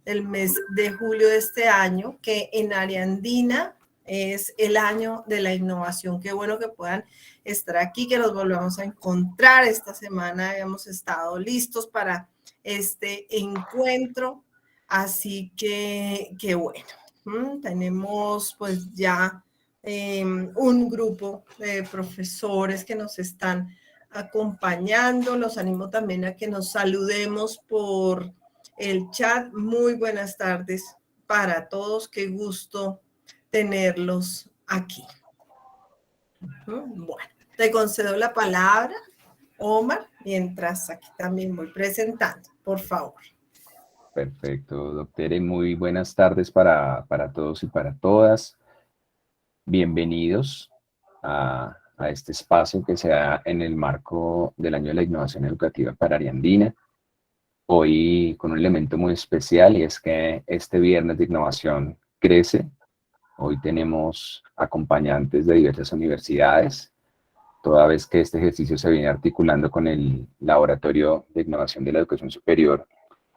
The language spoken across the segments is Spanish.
el mes de julio de este año, que en Área Andina es el año de la innovación. Qué bueno que puedan estar aquí, que nos volvamos a encontrar. Esta semana habíamos estado listos para este encuentro, así que bueno, tenemos pues ya un grupo de profesores que nos están acompañando. Los animo también a que nos saludemos por el chat. Muy buenas tardes para todos. Qué gusto tenerlos aquí. Bueno, te concedo la palabra, Omar, mientras aquí también voy presentando, por favor. Perfecto, doctora, muy buenas tardes para todos y para todas. Bienvenidos a este espacio que se da en el marco del Año de la Innovación Educativa para Área Andina. Hoy con un elemento muy especial, y es que este viernes de innovación crece. Hoy tenemos acompañantes de diversas universidades, toda vez que este ejercicio se viene articulando con el Laboratorio de Innovación de la Educación Superior,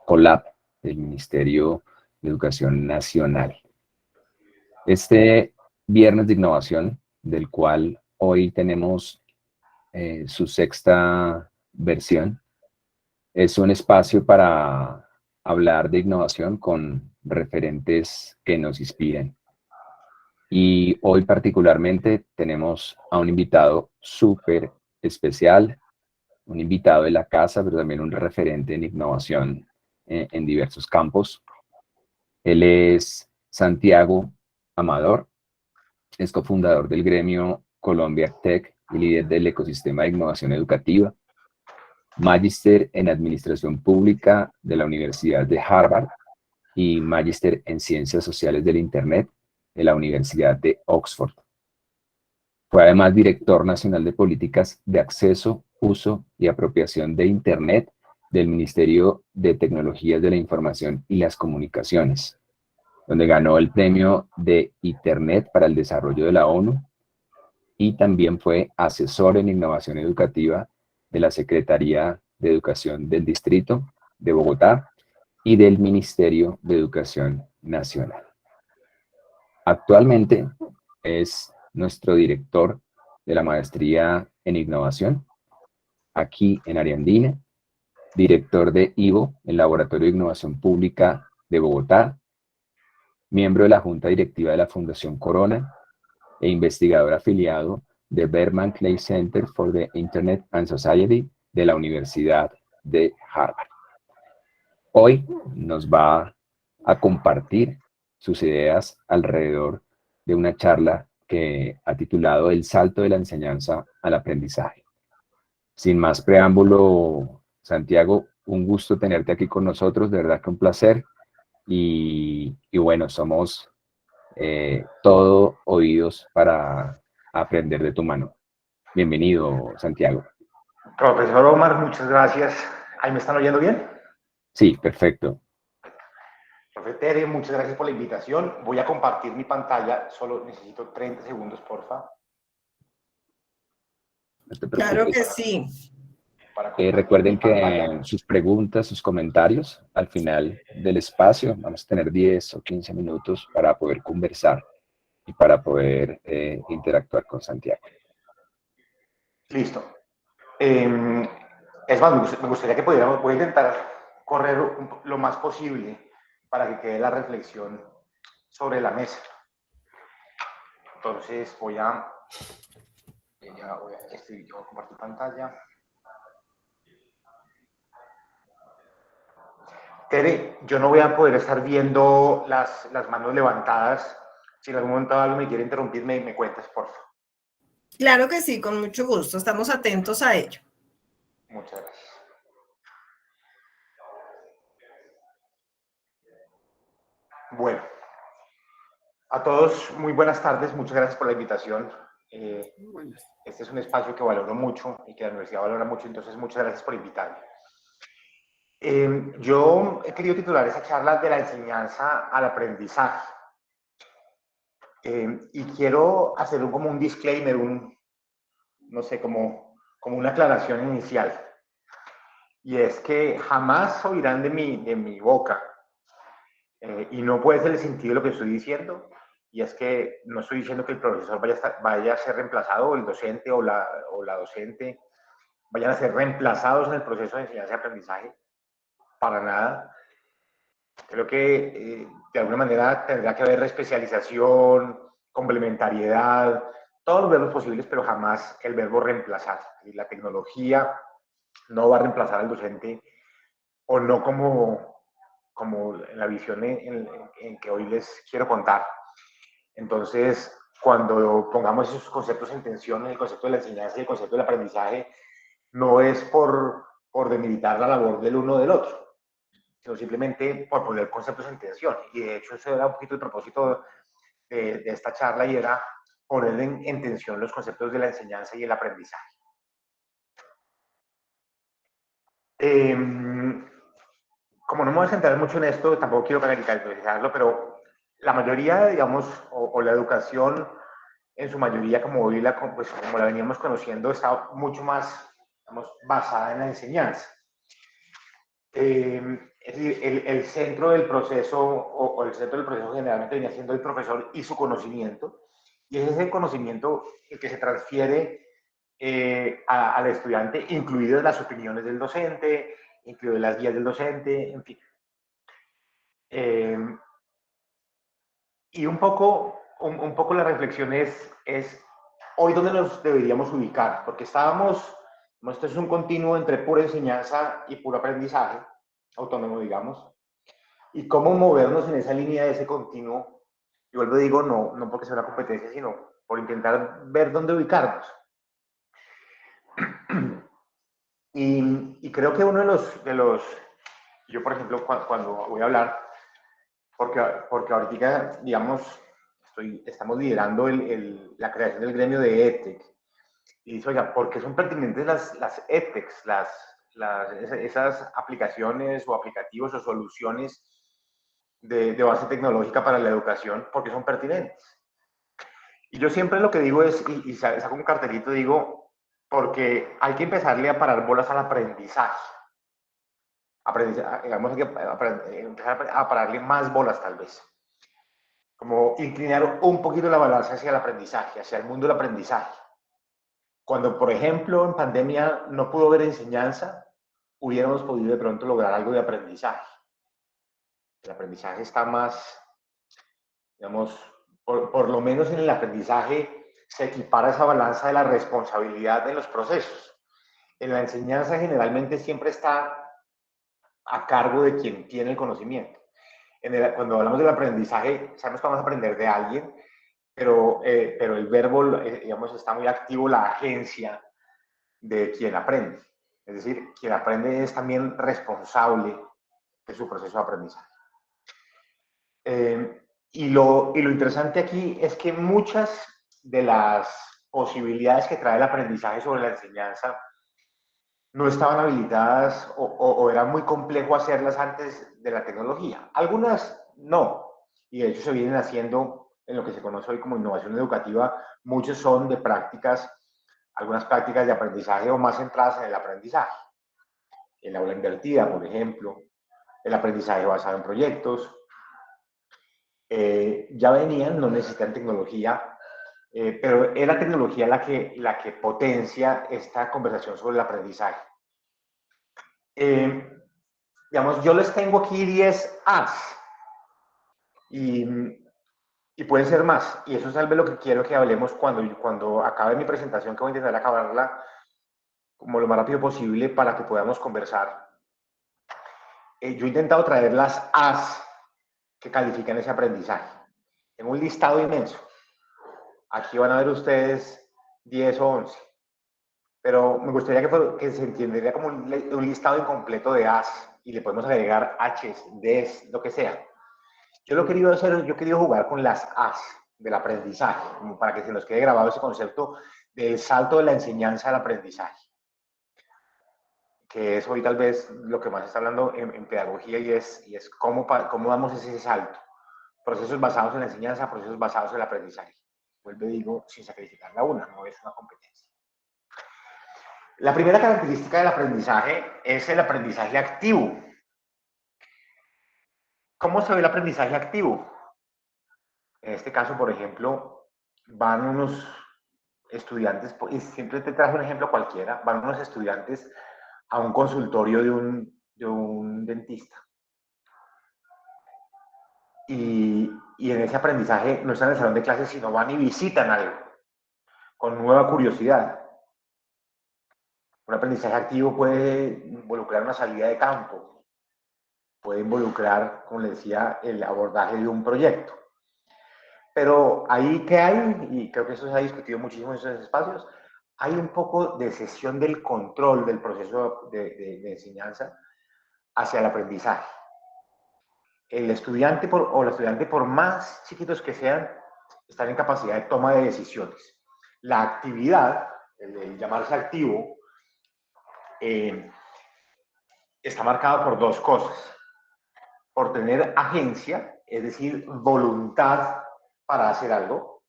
COLAB, del Ministerio de Educación Nacional. Este viernes de innovación, del cual hoy tenemos su sexta versión, es un espacio para hablar de innovación con referentes que nos inspiren. Y hoy particularmente tenemos a un invitado súper especial, un invitado de la casa, pero también un referente en innovación en diversos campos. Él es Santiago Amador, es cofundador del gremio Colombia Tech y líder del ecosistema de innovación educativa, magíster en Administración Pública de la Universidad de Harvard y magíster en Ciencias Sociales del Internet de la Universidad de Oxford. Fue además director nacional de políticas de acceso, uso y apropiación de Internet del Ministerio de Tecnologías de la Información y las Comunicaciones, donde ganó el premio de Internet para el Desarrollo de la ONU, y también fue asesor en innovación educativa de la Secretaría de Educación del Distrito de Bogotá y del Ministerio de Educación Nacional. Actualmente es nuestro director de la maestría en innovación aquí en Área Andina, director de IVO, el Laboratorio de Innovación Pública de Bogotá, miembro de la Junta Directiva de la Fundación Corona e investigador afiliado de Berkman Klein Center for the Internet and Society de la Universidad de Harvard. Hoy nos va a compartir sus ideas alrededor de una charla que ha titulado El salto de la enseñanza al aprendizaje. Sin más preámbulo, Santiago, un gusto tenerte aquí con nosotros, de verdad que un placer. Y bueno, somos todo oídos para aprender de tu mano. Bienvenido, Santiago. Profesor Omar, muchas gracias. ¿Ahí me están oyendo bien? Sí, perfecto. Profe Tere, muchas gracias por la invitación. Voy a compartir mi pantalla, solo necesito 30 segundos, porfa. No te preocupes. Claro que sí. Recuerden que sus preguntas, sus comentarios, al final del espacio, vamos a tener 10 o 15 minutos para poder conversar y para poder interactuar con Santiago. Listo. Es más, me gustaría que pudiéramos, voy a intentar correr lo más posible para que quede la reflexión sobre la mesa. Entonces voy a compartir pantalla. Tere, yo no voy a poder estar viendo las manos levantadas. Si en algún momento algo me quiere interrumpir, me cuentas, por favor. Claro que sí, con mucho gusto. Estamos atentos a ello. Muchas gracias. Bueno, a todos muy buenas tardes. Muchas gracias por la invitación. Este es un espacio que valoro mucho y que la universidad valora mucho, entonces muchas gracias por invitarme. Yo he querido titular esa charla de la enseñanza al aprendizaje. Y quiero hacer como un disclaimer, no sé, como una aclaración inicial. Y es que jamás oirán de mi boca Y no puede ser el sentido de lo que estoy diciendo, y es que no estoy diciendo que el profesor vaya a ser reemplazado, o el docente o la docente vayan a ser reemplazados en el proceso de enseñanza y aprendizaje, para nada. Creo que de alguna manera tendrá que haber especialización, complementariedad, todos los verbos posibles, pero jamás el verbo reemplazar. Y la tecnología no va a reemplazar al docente, o no como en la visión en que hoy les quiero contar. Entonces, cuando pongamos esos conceptos en tensión, el concepto de la enseñanza y el concepto del aprendizaje, no es por demilitar la labor del uno o del otro, sino simplemente por poner conceptos en tensión. Y de hecho, eso era un poquito el propósito de esta charla, y era poner en tensión los conceptos de la enseñanza y el aprendizaje. Como no me voy a centrar mucho en esto, tampoco quiero caricaturizarlo, pero la mayoría, digamos, o la educación en su mayoría, como hoy pues, como la veníamos conociendo, está mucho más, digamos, basada en la enseñanza. Es decir, el centro del proceso, o el centro del proceso generalmente venía siendo el profesor y su conocimiento, y es ese conocimiento el que se transfiere al estudiante, incluidas las opiniones del docente, incluidas las guías del docente, en fin. Y un poco la reflexión es hoy dónde nos deberíamos ubicar, porque esto es un continuo entre pura enseñanza y puro aprendizaje, autónomo, digamos, y cómo movernos en esa línea de ese continuo. Y vuelvo a digo, no porque sea una competencia, sino por intentar ver dónde ubicarnos. Y creo que uno de los yo por ejemplo, cuando voy a hablar, porque ahorita, digamos, estamos liderando la creación del gremio de EdTech. Y dice, oiga, ¿por qué son pertinentes las EdTechs, esas aplicaciones o aplicativos o soluciones de base tecnológica para la educación? ¿Por qué son pertinentes? Y yo siempre lo que digo es, y saco un cartelito, digo, porque hay que empezarle a parar bolas al aprendizaje. Digamos, hay que empezar a pararle más bolas, tal vez. Como inclinar un poquito la balanza hacia el aprendizaje, hacia el mundo del aprendizaje. Cuando, por ejemplo, en pandemia no pudo haber enseñanza, hubiéramos podido de pronto lograr algo de aprendizaje. El aprendizaje está más, digamos, por lo menos en el aprendizaje se equipara esa balanza de la responsabilidad de los procesos. En la enseñanza generalmente siempre está a cargo de quien tiene el conocimiento. Cuando hablamos del aprendizaje, sabemos que vamos a aprender de alguien, pero el verbo, digamos, está muy activo la agencia de quien aprende. Es decir, quien aprende es también responsable de su proceso de aprendizaje. Y lo interesante aquí es que muchas de las posibilidades que trae el aprendizaje sobre la enseñanza no estaban habilitadas, o era muy complejo hacerlas antes de la tecnología. Algunas no, y de hecho se vienen haciendo en lo que se conoce hoy como innovación educativa. Muchos son de prácticas, algunas prácticas de aprendizaje o más centradas en el aprendizaje. El aula invertida, por ejemplo, el aprendizaje basado en proyectos. Ya venían, no necesitan tecnología, pero es la tecnología la que potencia esta conversación sobre el aprendizaje. Digamos, yo les tengo aquí 10 A's y pueden ser más, y eso es tal vez lo que quiero que hablemos cuando acabe mi presentación, que voy a intentar acabarla como lo más rápido posible para que podamos conversar. Yo he intentado traer las A's que califican ese aprendizaje. Tengo un listado inmenso. Aquí van a ver ustedes 10 o 11. Pero me gustaría que se entendiera como un listado incompleto de A's, y le podemos agregar H's, D's, lo que sea. Yo he querido jugar con las A's del aprendizaje, como para que se nos quede grabado ese concepto del salto de la enseñanza al aprendizaje, que es hoy tal vez lo que más se está hablando en pedagogía, y es cómo damos ese salto. Procesos basados en la enseñanza, procesos basados en el aprendizaje. Vuelvo y digo, sin sacrificar la una, no es una competencia. La primera característica del aprendizaje es el aprendizaje activo. ¿Cómo se ve el aprendizaje activo? En este caso, por ejemplo, van unos estudiantes, y siempre te traje un ejemplo cualquiera, van unos estudiantes a un consultorio de un dentista. Y en ese aprendizaje no están en el salón de clases, sino van y visitan algo con nueva curiosidad. Un aprendizaje activo puede involucrar una salida de campo, puede involucrar, como le decía, el abordaje de un proyecto. Pero ahí que hay, y creo que eso se ha discutido muchísimo en esos espacios, hay un poco de cesión del control del proceso de enseñanza hacia el aprendizaje. El estudiante o la estudiante, por más chiquitos que sean, están en capacidad de toma de decisiones. La actividad, el llamarse activo, está marcado por dos cosas. Por tener agencia, es decir, voluntad para hacer algo,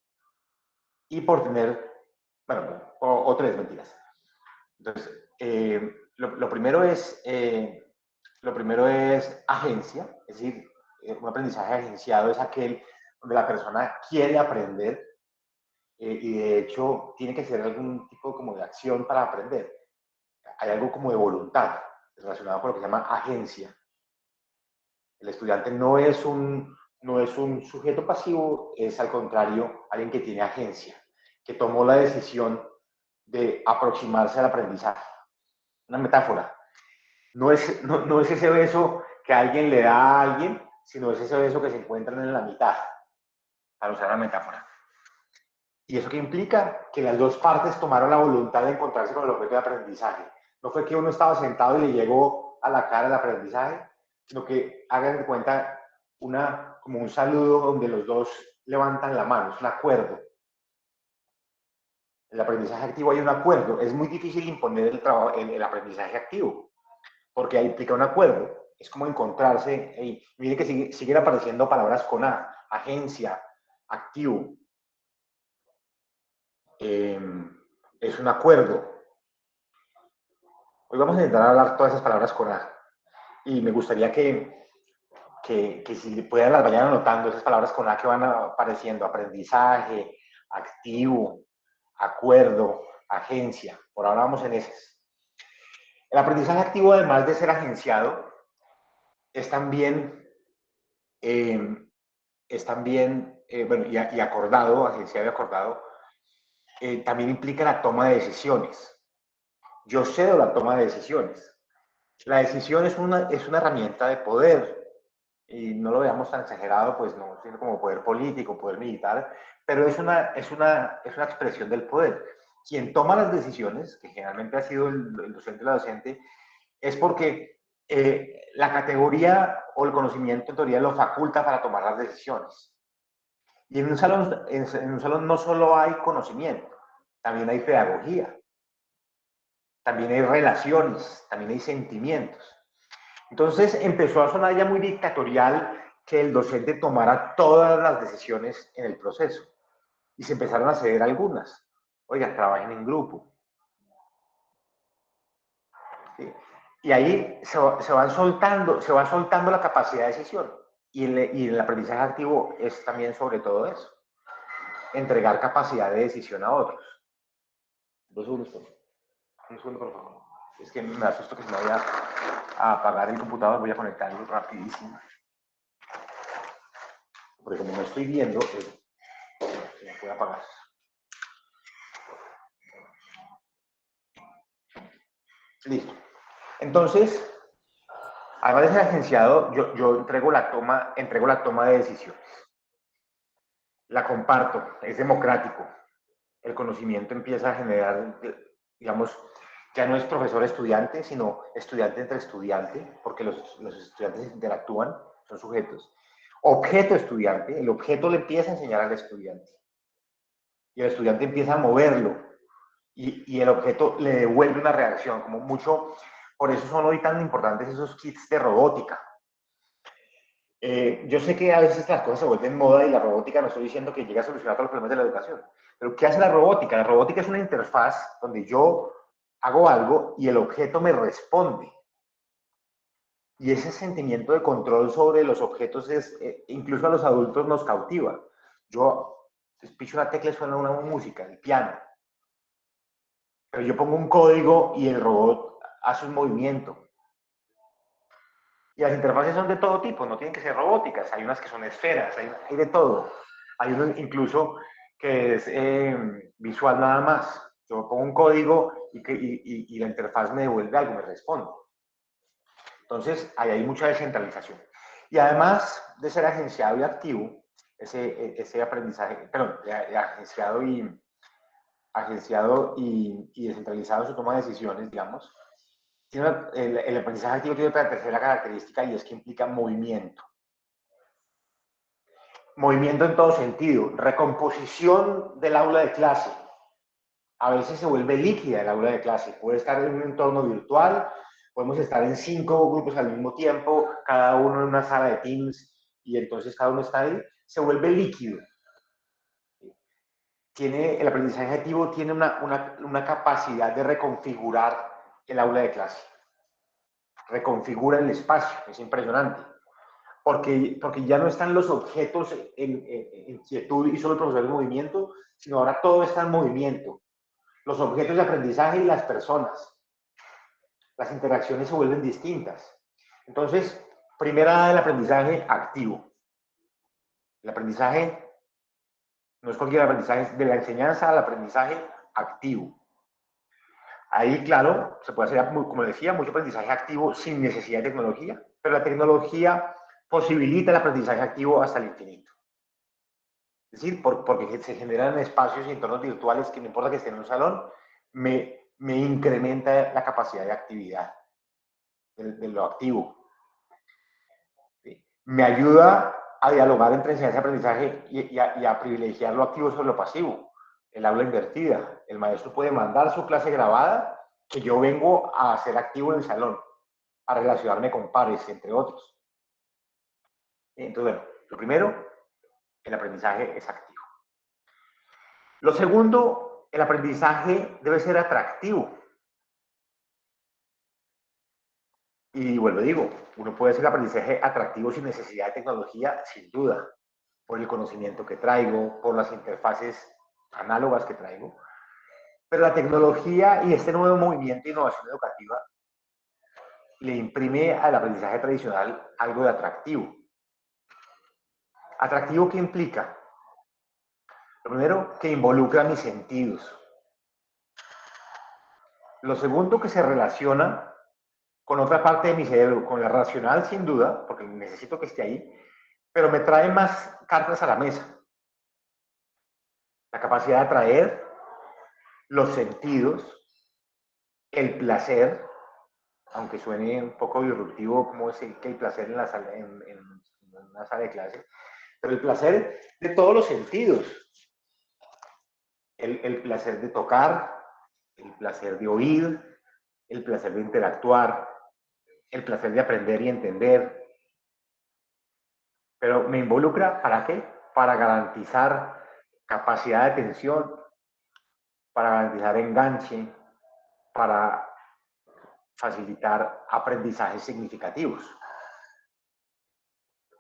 y por tener, bueno, o tres mentiras. Entonces, lo primero es agencia, es decir, un aprendizaje agenciado es aquel donde la persona quiere aprender y de hecho tiene que hacer algún tipo como de acción para aprender. Hay algo como de voluntad relacionado con lo que se llama agencia. El estudiante no es un sujeto pasivo, es al contrario alguien que tiene agencia, que tomó la decisión de aproximarse al aprendizaje. Una metáfora. No es ese beso que alguien le da a alguien, sino es ese beso que se encuentran en la mitad, para usar la metáfora. ¿Y eso qué implica? Que las dos partes tomaron la voluntad de encontrarse con el objeto de aprendizaje. No fue que uno estaba sentado y le llegó a la cara el aprendizaje, sino que hagan de cuenta como un saludo donde los dos levantan la mano, es un acuerdo. El aprendizaje activo hay un acuerdo. Es muy difícil imponer el aprendizaje activo, porque implica un acuerdo. Es como encontrarse, y mire que siguen apareciendo palabras con A, agencia, activo. Es un acuerdo. Hoy vamos a intentar hablar todas esas palabras con A. Y me gustaría que si puedan las vayan anotando, esas palabras con A que van apareciendo: aprendizaje, activo, acuerdo, agencia. Por ahora vamos en esas. El aprendizaje activo, además de ser agenciado, es también, bueno, y acordado, agenciado y acordado, también implica la toma de decisiones. Yo cedo la toma de decisiones. La decisión es una herramienta de poder, y no lo veamos tan exagerado, pues no, sino como poder político, poder militar, pero es una expresión del poder. Quien toma las decisiones, que generalmente ha sido el docente o la docente, es porque la categoría o el conocimiento en teoría lo faculta para tomar las decisiones. Y en un salón no solo hay conocimiento, también hay pedagogía, también hay relaciones, también hay sentimientos. Entonces empezó a sonar ya muy dictatorial que el docente tomara todas las decisiones en el proceso. Y se empezaron a ceder algunas. Oiga, trabajen en grupo. ¿Sí? Y ahí se va soltando la capacidad de decisión. Y el aprendizaje activo es también sobre todo eso. Entregar capacidad de decisión a otros. 2 segundos, por favor. Un segundo, por favor. Es que me asusto que se me vaya a apagar el computador. Voy a conectarlo rapidísimo. Porque como no estoy viendo, se me puede apagar. Listo. Entonces, además de ser agenciado, yo entrego la toma de decisiones. La comparto, es democrático. El conocimiento empieza a generar, digamos, ya no es profesor-estudiante, sino estudiante entre estudiante, porque los estudiantes interactúan, son sujetos. Objeto-estudiante, el objeto le empieza a enseñar al estudiante. Y el estudiante empieza a moverlo. Y el objeto le devuelve una reacción, como mucho. Por eso son hoy tan importantes esos kits de robótica. Yo sé que a veces las cosas se vuelven moda y la robótica, no estoy diciendo que llegue a solucionar todos los problemas de la educación, pero ¿qué hace la robótica? La robótica es una interfaz donde yo hago algo y el objeto me responde. Y ese sentimiento de control sobre los objetos es, incluso a los adultos nos cautiva. Yo picho una tecla y suena una música, el piano. Pero yo pongo un código y el robot hace un movimiento. Y las interfaces son de todo tipo, no tienen que ser robóticas. Hay unas que son esferas, hay de todo. Hay uno incluso que es visual nada más. Yo pongo un código y la interfaz me devuelve algo, me responde. Entonces, ahí hay mucha descentralización. Y además de ser agenciado y activo, ese aprendizaje, perdón, agenciado y descentralizado en su toma de decisiones, digamos, el aprendizaje activo tiene otra tercera característica y es que implica movimiento. Movimiento en todo sentido, recomposición del aula de clase. A veces se vuelve líquida el aula de clase, puede estar en un entorno virtual, podemos estar en 5 grupos al mismo tiempo, cada uno en una sala de Teams, y entonces cada uno está ahí, se vuelve líquido. El aprendizaje activo tiene una capacidad de reconfigurar el aula de clase. Reconfigura el espacio, es impresionante. Porque ya no están los objetos en quietud y solo el profesor en movimiento, sino ahora todo está en movimiento. Los objetos de aprendizaje y las personas. Las interacciones se vuelven distintas. Entonces, primera del aprendizaje activo. El aprendizaje no es cualquier aprendizaje, es de la enseñanza al aprendizaje activo. Ahí, claro, se puede hacer, como decía, mucho aprendizaje activo sin necesidad de tecnología, pero la tecnología posibilita el aprendizaje activo hasta el infinito. Es decir, porque se generan espacios y entornos virtuales que no importa que esté en un salón, me incrementa la capacidad de actividad, de lo activo. ¿Sí? Me ayuda a dialogar entre enseñanza y aprendizaje y a privilegiar lo activo sobre lo pasivo. El aula invertida. El maestro puede mandar su clase grabada que yo vengo a hacer activo en el salón, a relacionarme con pares, entre otros. Entonces, bueno, lo primero, el aprendizaje es activo. Lo segundo, el aprendizaje debe ser atractivo. Y bueno, digo, uno puede hacer el aprendizaje atractivo sin necesidad de tecnología, sin duda, por el conocimiento que traigo, por las interfaces análogas que traigo. Pero la tecnología y este nuevo movimiento de innovación educativa le imprime al aprendizaje tradicional algo de atractivo. ¿Atractivo qué implica? Lo primero, que involucra mis sentidos. Lo segundo, que se relaciona con otra parte de mi cerebro, con la racional sin duda, porque necesito que esté ahí, pero me trae más cartas a la mesa. La capacidad de atraer los sentidos, el placer, aunque suene un poco disruptivo como es que el placer en una sala de clase, pero el placer de todos los sentidos. El placer de tocar, el placer de oír, el placer de interactuar, el placer de aprender y entender. Pero me involucra, ¿para qué? Para garantizar capacidad de atención, para garantizar enganche, para facilitar aprendizajes significativos.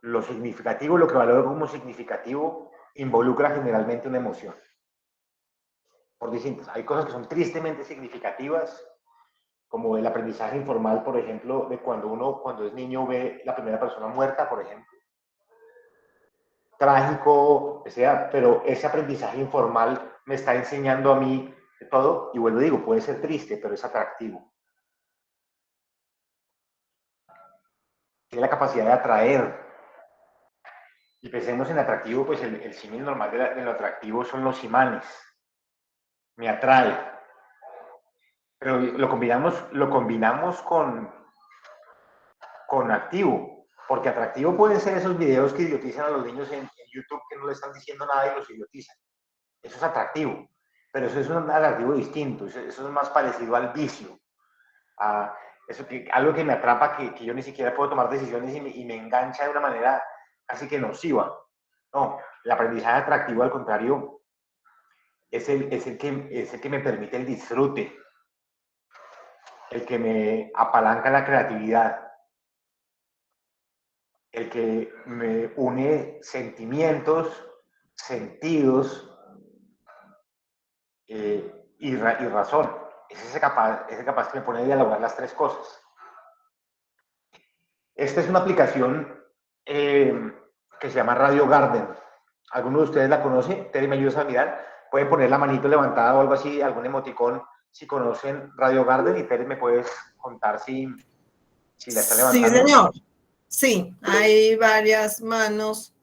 Lo significativo, lo que valoro como significativo, involucra generalmente una emoción. Por distintas. Hay cosas que son tristemente significativas, como el aprendizaje informal, por ejemplo, de cuando es niño, ve la primera persona muerta, por ejemplo. Trágico, sea, pero ese aprendizaje informal me está enseñando a mí de todo, y vuelvo, digo, puede ser triste, pero es atractivo. Tiene la capacidad de atraer. Y pensemos en atractivo, pues el símil normal de lo atractivo son los imanes. Me atrae. Pero lo combinamos con activo, porque atractivo pueden ser esos videos que idiotizan a los niños en YouTube, que no le están diciendo nada y los idiotizan. Eso es atractivo, pero eso es un atractivo distinto, eso es más parecido al vicio, a algo que me atrapa, que yo ni siquiera puedo tomar decisiones y me engancha de una manera casi que nociva. No, el aprendizaje atractivo, al contrario, es el que me permite el disfrute, el que me apalanca la creatividad, el que me une sentimientos, sentidos y razón. Es ese capaz que me pone a dialogar las tres cosas. Esta es una aplicación que se llama Radio Garden. ¿Alguno de ustedes la conoce? Terry, ¿me ayudas a mirar? Pueden poner la manito levantada o algo así, algún emoticón, si conocen Radio Garden. Y Terry, ¿me puedes contar si la está levantando? Sí, señor. Sí, hay varias manos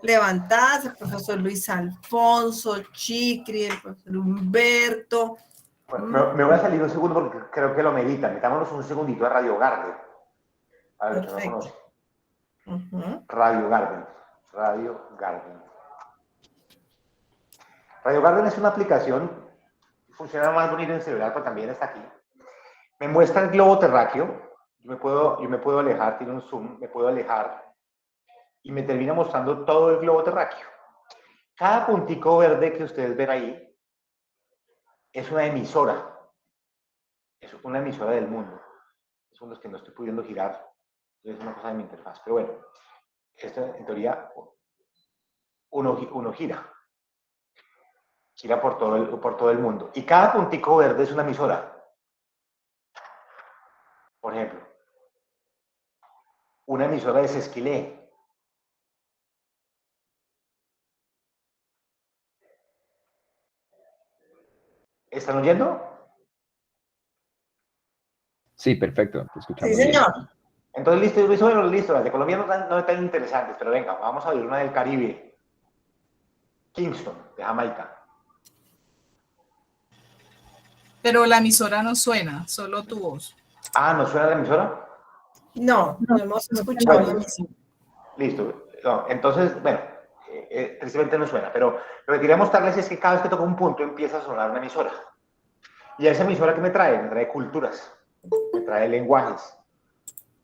levantadas, el profesor Luis Alfonso, Chicri, el profesor Humberto. Bueno, me voy a salir un segundo porque creo que lo meditan. Metámonos un segundito a Radio Garden. A ver, que no conoce. Radio Garden. Radio Garden. Radio Garden es una aplicación, funciona más bonito en celular, pero también está aquí. Me muestra el globo terráqueo. Yo me puedo alejar, tiene un zoom, me puedo alejar y me termina mostrando todo el globo terráqueo. Cada puntico verde que ustedes ven ahí es una emisora. Es una emisora del mundo. Son los que no estoy pudiendo girar. Es una cosa de mi interfaz. Pero bueno, esto en teoría uno gira. Gira por todo el mundo. Y cada puntico verde es una emisora. Por ejemplo, una emisora de Sesquilé. ¿Están oyendo? Sí, perfecto, te escuchamos Sí, señor. bien. Entonces, listo. Las de Colombia no están tan interesantes, pero venga, vamos a ver una del Caribe. Kingston, de Jamaica. Pero la emisora no suena, solo tu voz. Ah, ¿no suena la emisora? No hemos escuchado la emisora. Listo. No, entonces, bueno, tristemente no suena, pero lo que quería mostrarles es que cada vez que toco un punto empieza a sonar una emisora. Y esa emisora que me trae culturas, me trae lenguajes,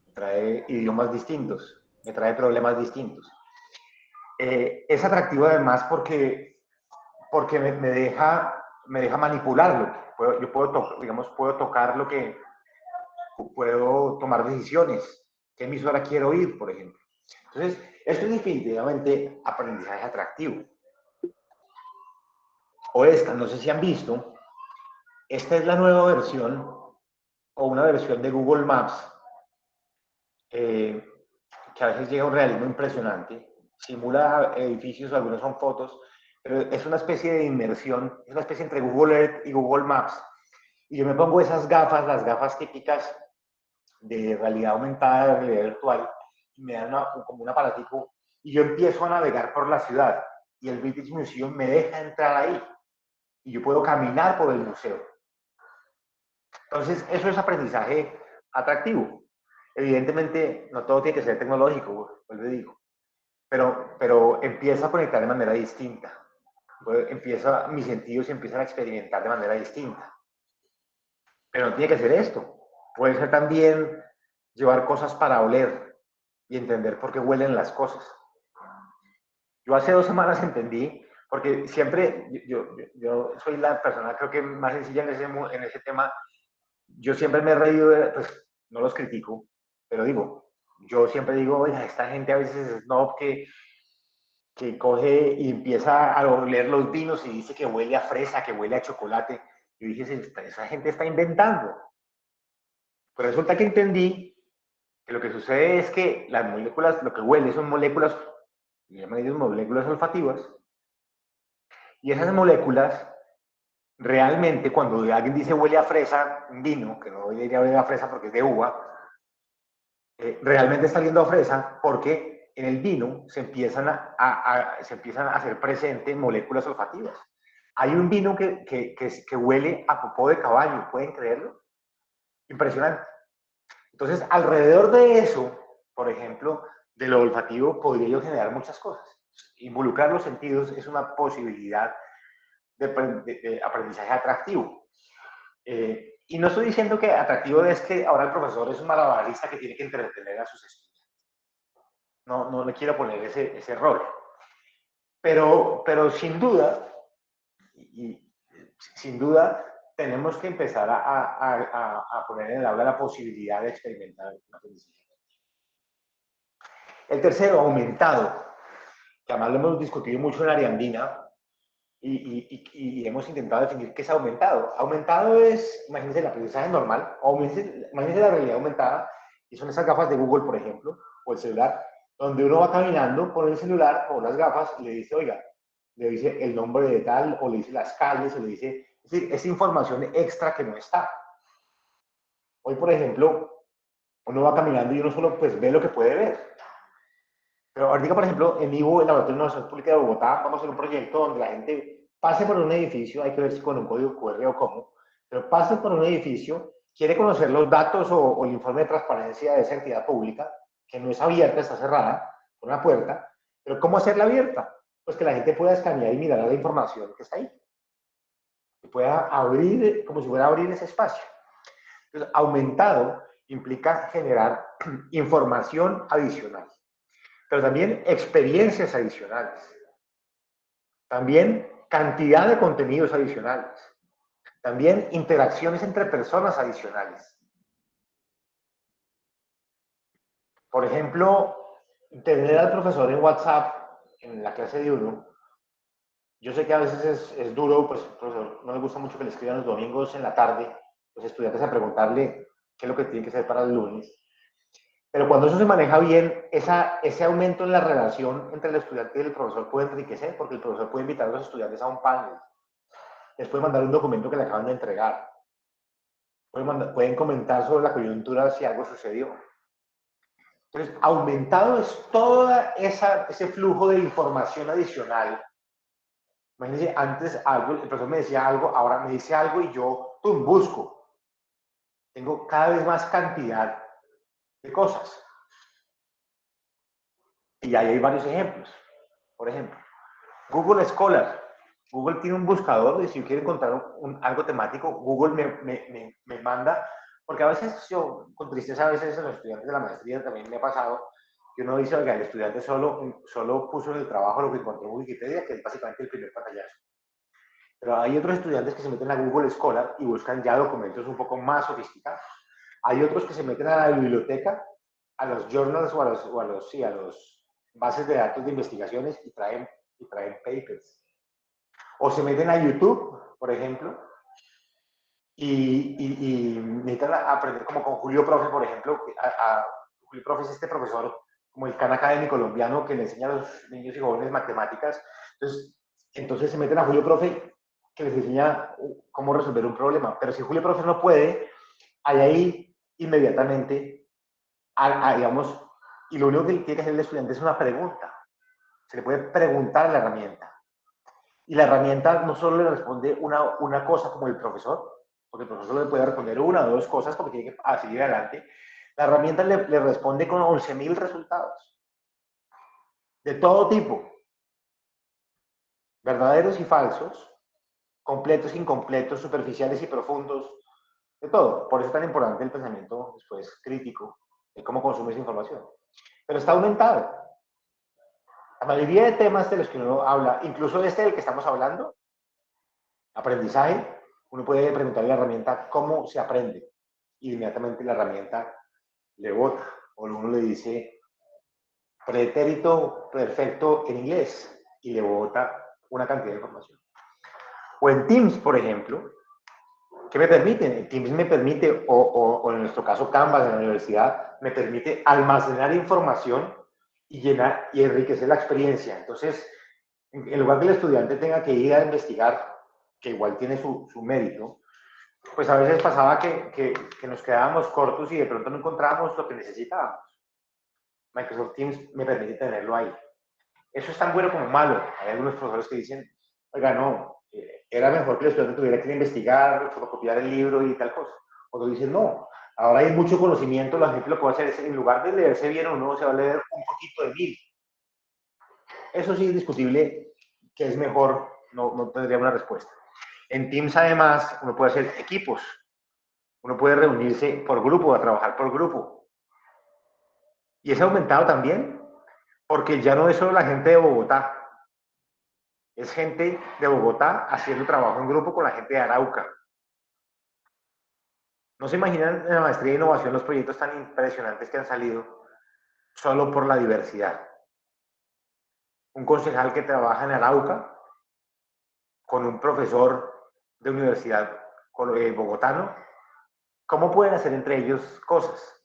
me trae idiomas distintos, me trae problemas distintos. Es atractivo además porque me deja manipularlo. Yo puedo tocar lo que puedo tomar decisiones. ¿Qué emisora quiero oír, por ejemplo? Entonces, esto es definitivamente aprendizaje atractivo. O esta, no sé si han visto, esta es la nueva versión o una versión de Google Maps que a veces llega a un realismo impresionante, simula edificios, algunos son fotos, pero es una especie de inmersión, es una especie entre Google Earth y Google Maps. Y yo me pongo esas gafas, las gafas típicas de realidad aumentada, de realidad virtual, y me dan como un aparatico, y yo empiezo a navegar por la ciudad, y el British Museum me deja entrar ahí, y yo puedo caminar por el museo. Entonces, eso es aprendizaje atractivo. Evidentemente, no todo tiene que ser tecnológico, vuelvo y digo, pero empieza a conectar de manera distinta. Mis sentidos empiezan a experimentar de manera distinta. Pero no tiene que ser esto. Puede ser también llevar cosas para oler y entender por qué huelen las cosas. Yo hace 2 semanas entendí, porque siempre yo soy la persona creo que más sencilla en ese tema. Yo siempre me he reído, pues no los critico, pero yo siempre digo, oiga, esta gente a veces es snob que coge y empieza a oler los vinos y dice que huele a fresa, que huele a chocolate. Yo dije, esa gente está inventando. Pero resulta que entendí que lo que sucede es que las moléculas, lo que huele son moléculas, llaman ellos moléculas olfativas, y esas moléculas realmente cuando alguien dice huele a fresa, un vino, que no diría huele a fresa porque es de uva, realmente está oliendo a fresa porque en el vino se empiezan a hacer presentes moléculas olfativas. Hay un vino que huele a popó de caballo, ¿pueden creerlo? Impresionante. Entonces, alrededor de eso, por ejemplo, de lo olfativo, podría yo generar muchas cosas. Involucrar los sentidos es una posibilidad de aprendizaje atractivo. Y no estoy diciendo que atractivo es que ahora el profesor es un malabarista que tiene que entretener a sus estudiantes. No le quiero poner ese rol. Pero sin duda, tenemos que empezar a poner en el aula la posibilidad de experimentar un aprendizaje. El tercero, aumentado, que además lo hemos discutido mucho en Ariandina y hemos intentado definir qué es aumentado. Aumentado es, imagínense el aprendizaje normal, imagínense la realidad aumentada, y son esas gafas de Google, por ejemplo, o el celular, donde uno va caminando por el celular o las gafas y le dice, oiga, le dice el nombre de tal, o le dice las calles, o le dice, es decir, es información extra que no está. Hoy, por ejemplo, uno va caminando y uno solo pues ve lo que puede ver. Pero ahorita, por ejemplo, en IVO, en la Laboratorio de Innovación Pública de Bogotá, vamos a hacer un proyecto donde la gente pase por un edificio, hay que ver si con un código QR o cómo, pero pase por un edificio, quiere conocer los datos o el informe de transparencia de esa entidad pública, que no es abierta, está cerrada, con una puerta, pero ¿cómo hacerla abierta? Pues que la gente pueda escanear y mirar la información que está ahí. Que pueda abrir, como si fuera a abrir ese espacio. Entonces, aumentado implica generar información adicional, pero también experiencias adicionales, también cantidad de contenidos adicionales, también interacciones entre personas adicionales. Por ejemplo, tener al profesor en WhatsApp en la clase de uno. Yo sé que a veces es duro, pues profesor, no me gusta mucho que le escriban los domingos en la tarde los estudiantes a preguntarle qué es lo que tienen que hacer para el lunes. Pero cuando eso se maneja bien, ese aumento en la relación entre el estudiante y el profesor puede enriquecer, porque el profesor puede invitar a los estudiantes a un panel, les puede mandar un documento que le acaban de entregar, pueden comentar sobre la coyuntura si algo sucedió. Entonces, aumentado es todo ese flujo de información adicional. Imagínense, antes algo, el profesor me decía algo, ahora me dice algo y yo busco. Tengo cada vez más cantidad de cosas. Y ahí hay varios ejemplos. Por ejemplo, Google Scholar. Google tiene un buscador y si yo quiero encontrar algo temático, Google me manda, porque a veces yo, con tristeza, a veces a los estudiantes de la maestría también me ha pasado que uno dice, oiga, el estudiante solo puso en el trabajo lo que encontró en Wikipedia, que es básicamente el primer pantallazo. Pero hay otros estudiantes que se meten a Google Scholar y buscan ya documentos un poco más sofisticados. Hay otros que se meten a la biblioteca, a los journals o a los bases de datos de investigaciones y traen papers. O se meten a YouTube, por ejemplo, y necesitan aprender como con Julio Profe, por ejemplo. Julio Profe es este profesor como el Khan Academy colombiano que le enseña a los niños y jóvenes matemáticas. Entonces se meten a Julio Profe que les enseña cómo resolver un problema. Pero si Julio Profe no puede, hay ahí inmediatamente, digamos, y lo único que tiene que hacer el estudiante es una pregunta. Se le puede preguntar a la herramienta. Y la herramienta no solo le responde una cosa como el profesor, porque el profesor le puede responder una o dos cosas porque tiene que seguir adelante. La herramienta le responde con 11.000 resultados. De todo tipo. Verdaderos y falsos, completos, incompletos, superficiales y profundos, de todo. Por eso es tan importante el pensamiento después crítico de cómo consumes información. Pero está aumentado. La mayoría de temas de los que uno habla, incluso este del que estamos hablando, aprendizaje, uno puede preguntarle a la herramienta cómo se aprende. Y inmediatamente la herramienta le bota. O uno le dice pretérito perfecto en inglés y le bota una cantidad de información. O en Teams, por ejemplo, ¿qué me permite? Teams me permite, o en nuestro caso Canvas en la universidad, me permite almacenar información y llenar y enriquecer la experiencia. Entonces, en lugar que el estudiante tenga que ir a investigar, que igual tiene su mérito, pues a veces pasaba que nos quedábamos cortos y de pronto no encontrábamos lo que necesitábamos. Microsoft Teams me permite tenerlo ahí. Eso es tan bueno como malo. Hay algunos profesores que dicen, oiga, no, era mejor que el estudiante tuviera que investigar, fotocopiar el libro y tal cosa. Otros dicen, no, ahora hay mucho conocimiento, la gente lo que va a hacer es, en lugar de leerse bien uno, se va a leer un poquito de 1000. Eso sí es discutible, que es mejor, no tendría una respuesta. En Teams, además, uno puede hacer equipos. Uno puede reunirse por grupo, a trabajar por grupo. Y es aumentado también, porque ya no es solo la gente de Bogotá. Es gente de Bogotá haciendo trabajo en grupo con la gente de Arauca. No se imaginan en la maestría de innovación los proyectos tan impresionantes que han salido solo por la diversidad. Un concejal que trabaja en Arauca con un profesor de universidad bogotano, ¿cómo pueden hacer entre ellos cosas?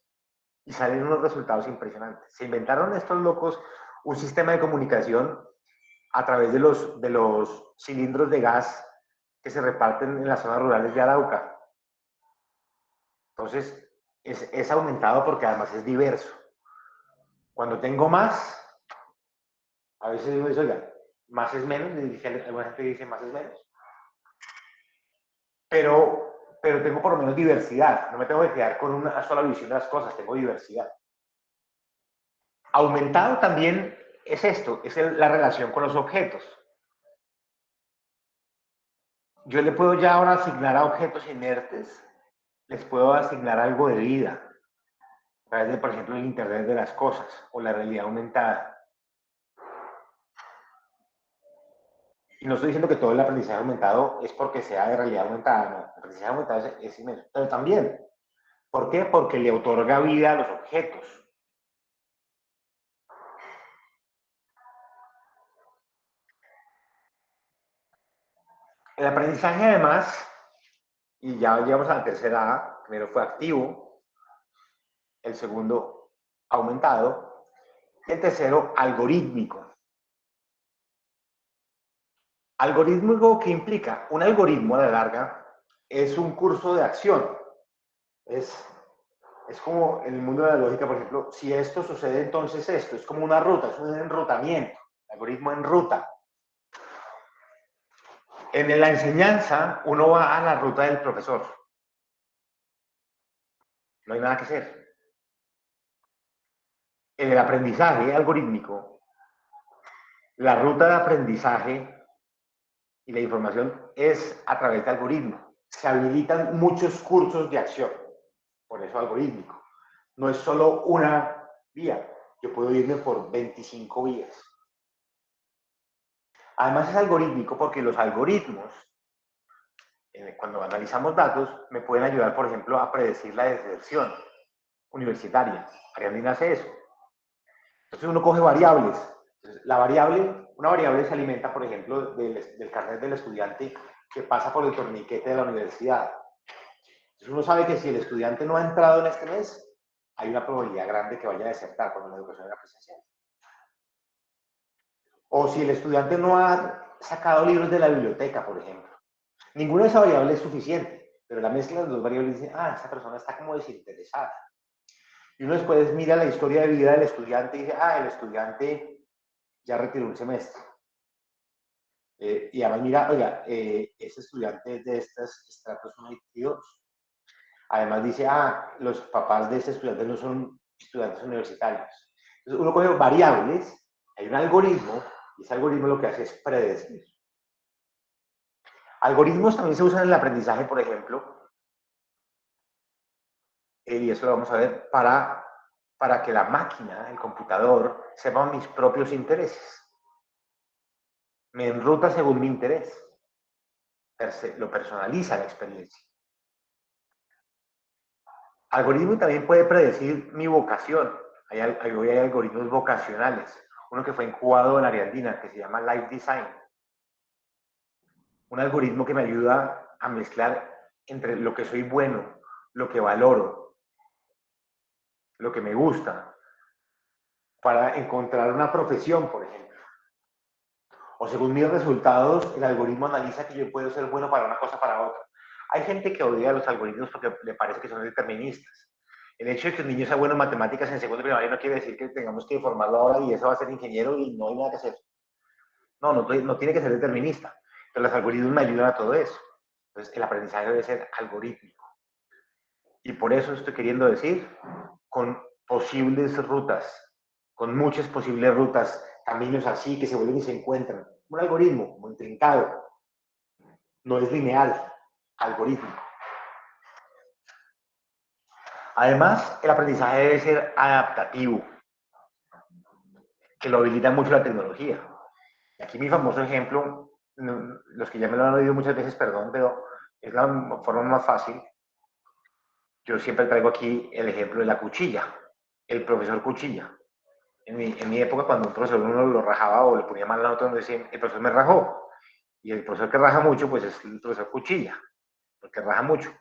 Y salen unos resultados impresionantes. Se inventaron estos locos un sistema de comunicación a través de los cilindros de gas que se reparten en las zonas rurales de Arauca. Entonces, es aumentado porque además es diverso. Cuando tengo más, a veces digo, oiga, más es menos, alguna gente dice más es menos, pero tengo por lo menos diversidad, no me tengo que quedar con una sola visión de las cosas, tengo diversidad. Aumentado también es esto, es la relación con los objetos. Yo le puedo ya ahora asignar a objetos inertes, les puedo asignar algo de vida, a través de, por ejemplo, el Internet de las cosas o la realidad aumentada. Y no estoy diciendo que todo el aprendizaje aumentado es porque sea de realidad aumentada, no. El aprendizaje aumentado es inmenso. Pero también, ¿por qué? Porque le otorga vida a los objetos. El aprendizaje además, y ya llegamos a la tercera A, primero fue activo, el segundo aumentado, y el tercero algorítmico. Algorítmico, ¿qué implica? Un algoritmo a la larga es un curso de acción. Es como en el mundo de la lógica, por ejemplo, si esto sucede, entonces esto. Es como una ruta, es un enrutamiento. Algoritmo en ruta. En la enseñanza, uno va a la ruta del profesor. No hay nada que hacer. En el aprendizaje algorítmico, la ruta de aprendizaje y la información es a través de algoritmos. Se habilitan muchos cursos de acción, por eso algorítmico. No es solo una vía, yo puedo irme por 25 vías. Además es algorítmico porque los algoritmos, cuando analizamos datos, me pueden ayudar, por ejemplo, a predecir la deserción universitaria. Ariandina hace eso. Entonces uno coge variables. Entonces, una variable se alimenta, por ejemplo, del carnet del estudiante que pasa por el torniquete de la universidad. Entonces uno sabe que si el estudiante no ha entrado en este mes, hay una probabilidad grande que vaya a desertar cuando la educación era presencial. O si el estudiante no ha sacado libros de la biblioteca, por ejemplo. Ninguna de esas variables es suficiente, pero la mezcla de las dos variables dice, esa persona está como desinteresada. Y uno después mira la historia de vida del estudiante y dice, el estudiante ya retiró un semestre. Y además mira, oiga, este estudiante es de estos estratos 1 y 2. Además dice, los papás de este estudiante no son estudiantes universitarios. Entonces uno coge variables, hay un algoritmo, y ese algoritmo lo que hace es predecir. Algoritmos también se usan en el aprendizaje, por ejemplo, y eso lo vamos a ver, para que la máquina, el computador, sepa mis propios intereses. Me enruta según mi interés. Lo personaliza la experiencia. Algoritmo también puede predecir mi vocación. Hay algoritmos vocacionales. Uno que fue incubado en Ariandina, que se llama Life Design. Un algoritmo que me ayuda a mezclar entre lo que soy bueno, lo que valoro, lo que me gusta, para encontrar una profesión, por ejemplo. O según mis resultados, el algoritmo analiza que yo puedo ser bueno para una cosa, para otra. Hay gente que odia los algoritmos porque le parece que son deterministas. El hecho de que un niño sea bueno en matemáticas en segundo primaria no quiere decir que tengamos que formarlo ahora y eso va a ser ingeniero y no hay nada que hacer. No tiene que ser determinista. Pero los algoritmos me ayudan a todo eso. Entonces, el aprendizaje debe ser algorítmico. Y por eso estoy queriendo decir, con posibles rutas, con muchas posibles rutas, caminos así que se vuelven y se encuentran. Un algoritmo muy intrincado. No es lineal, algorítmico. Además, el aprendizaje debe ser adaptativo, que lo habilita mucho la tecnología. Aquí mi famoso ejemplo, los que ya me lo han oído muchas veces, perdón, pero es la forma más fácil. Yo siempre traigo aquí el ejemplo de la cuchilla, el profesor Cuchilla. En mi época, cuando un profesor uno lo rajaba o le ponía mal la nota, uno decía, el profesor me rajó. Y el profesor que raja mucho, pues es el profesor cuchilla, porque raja mucho.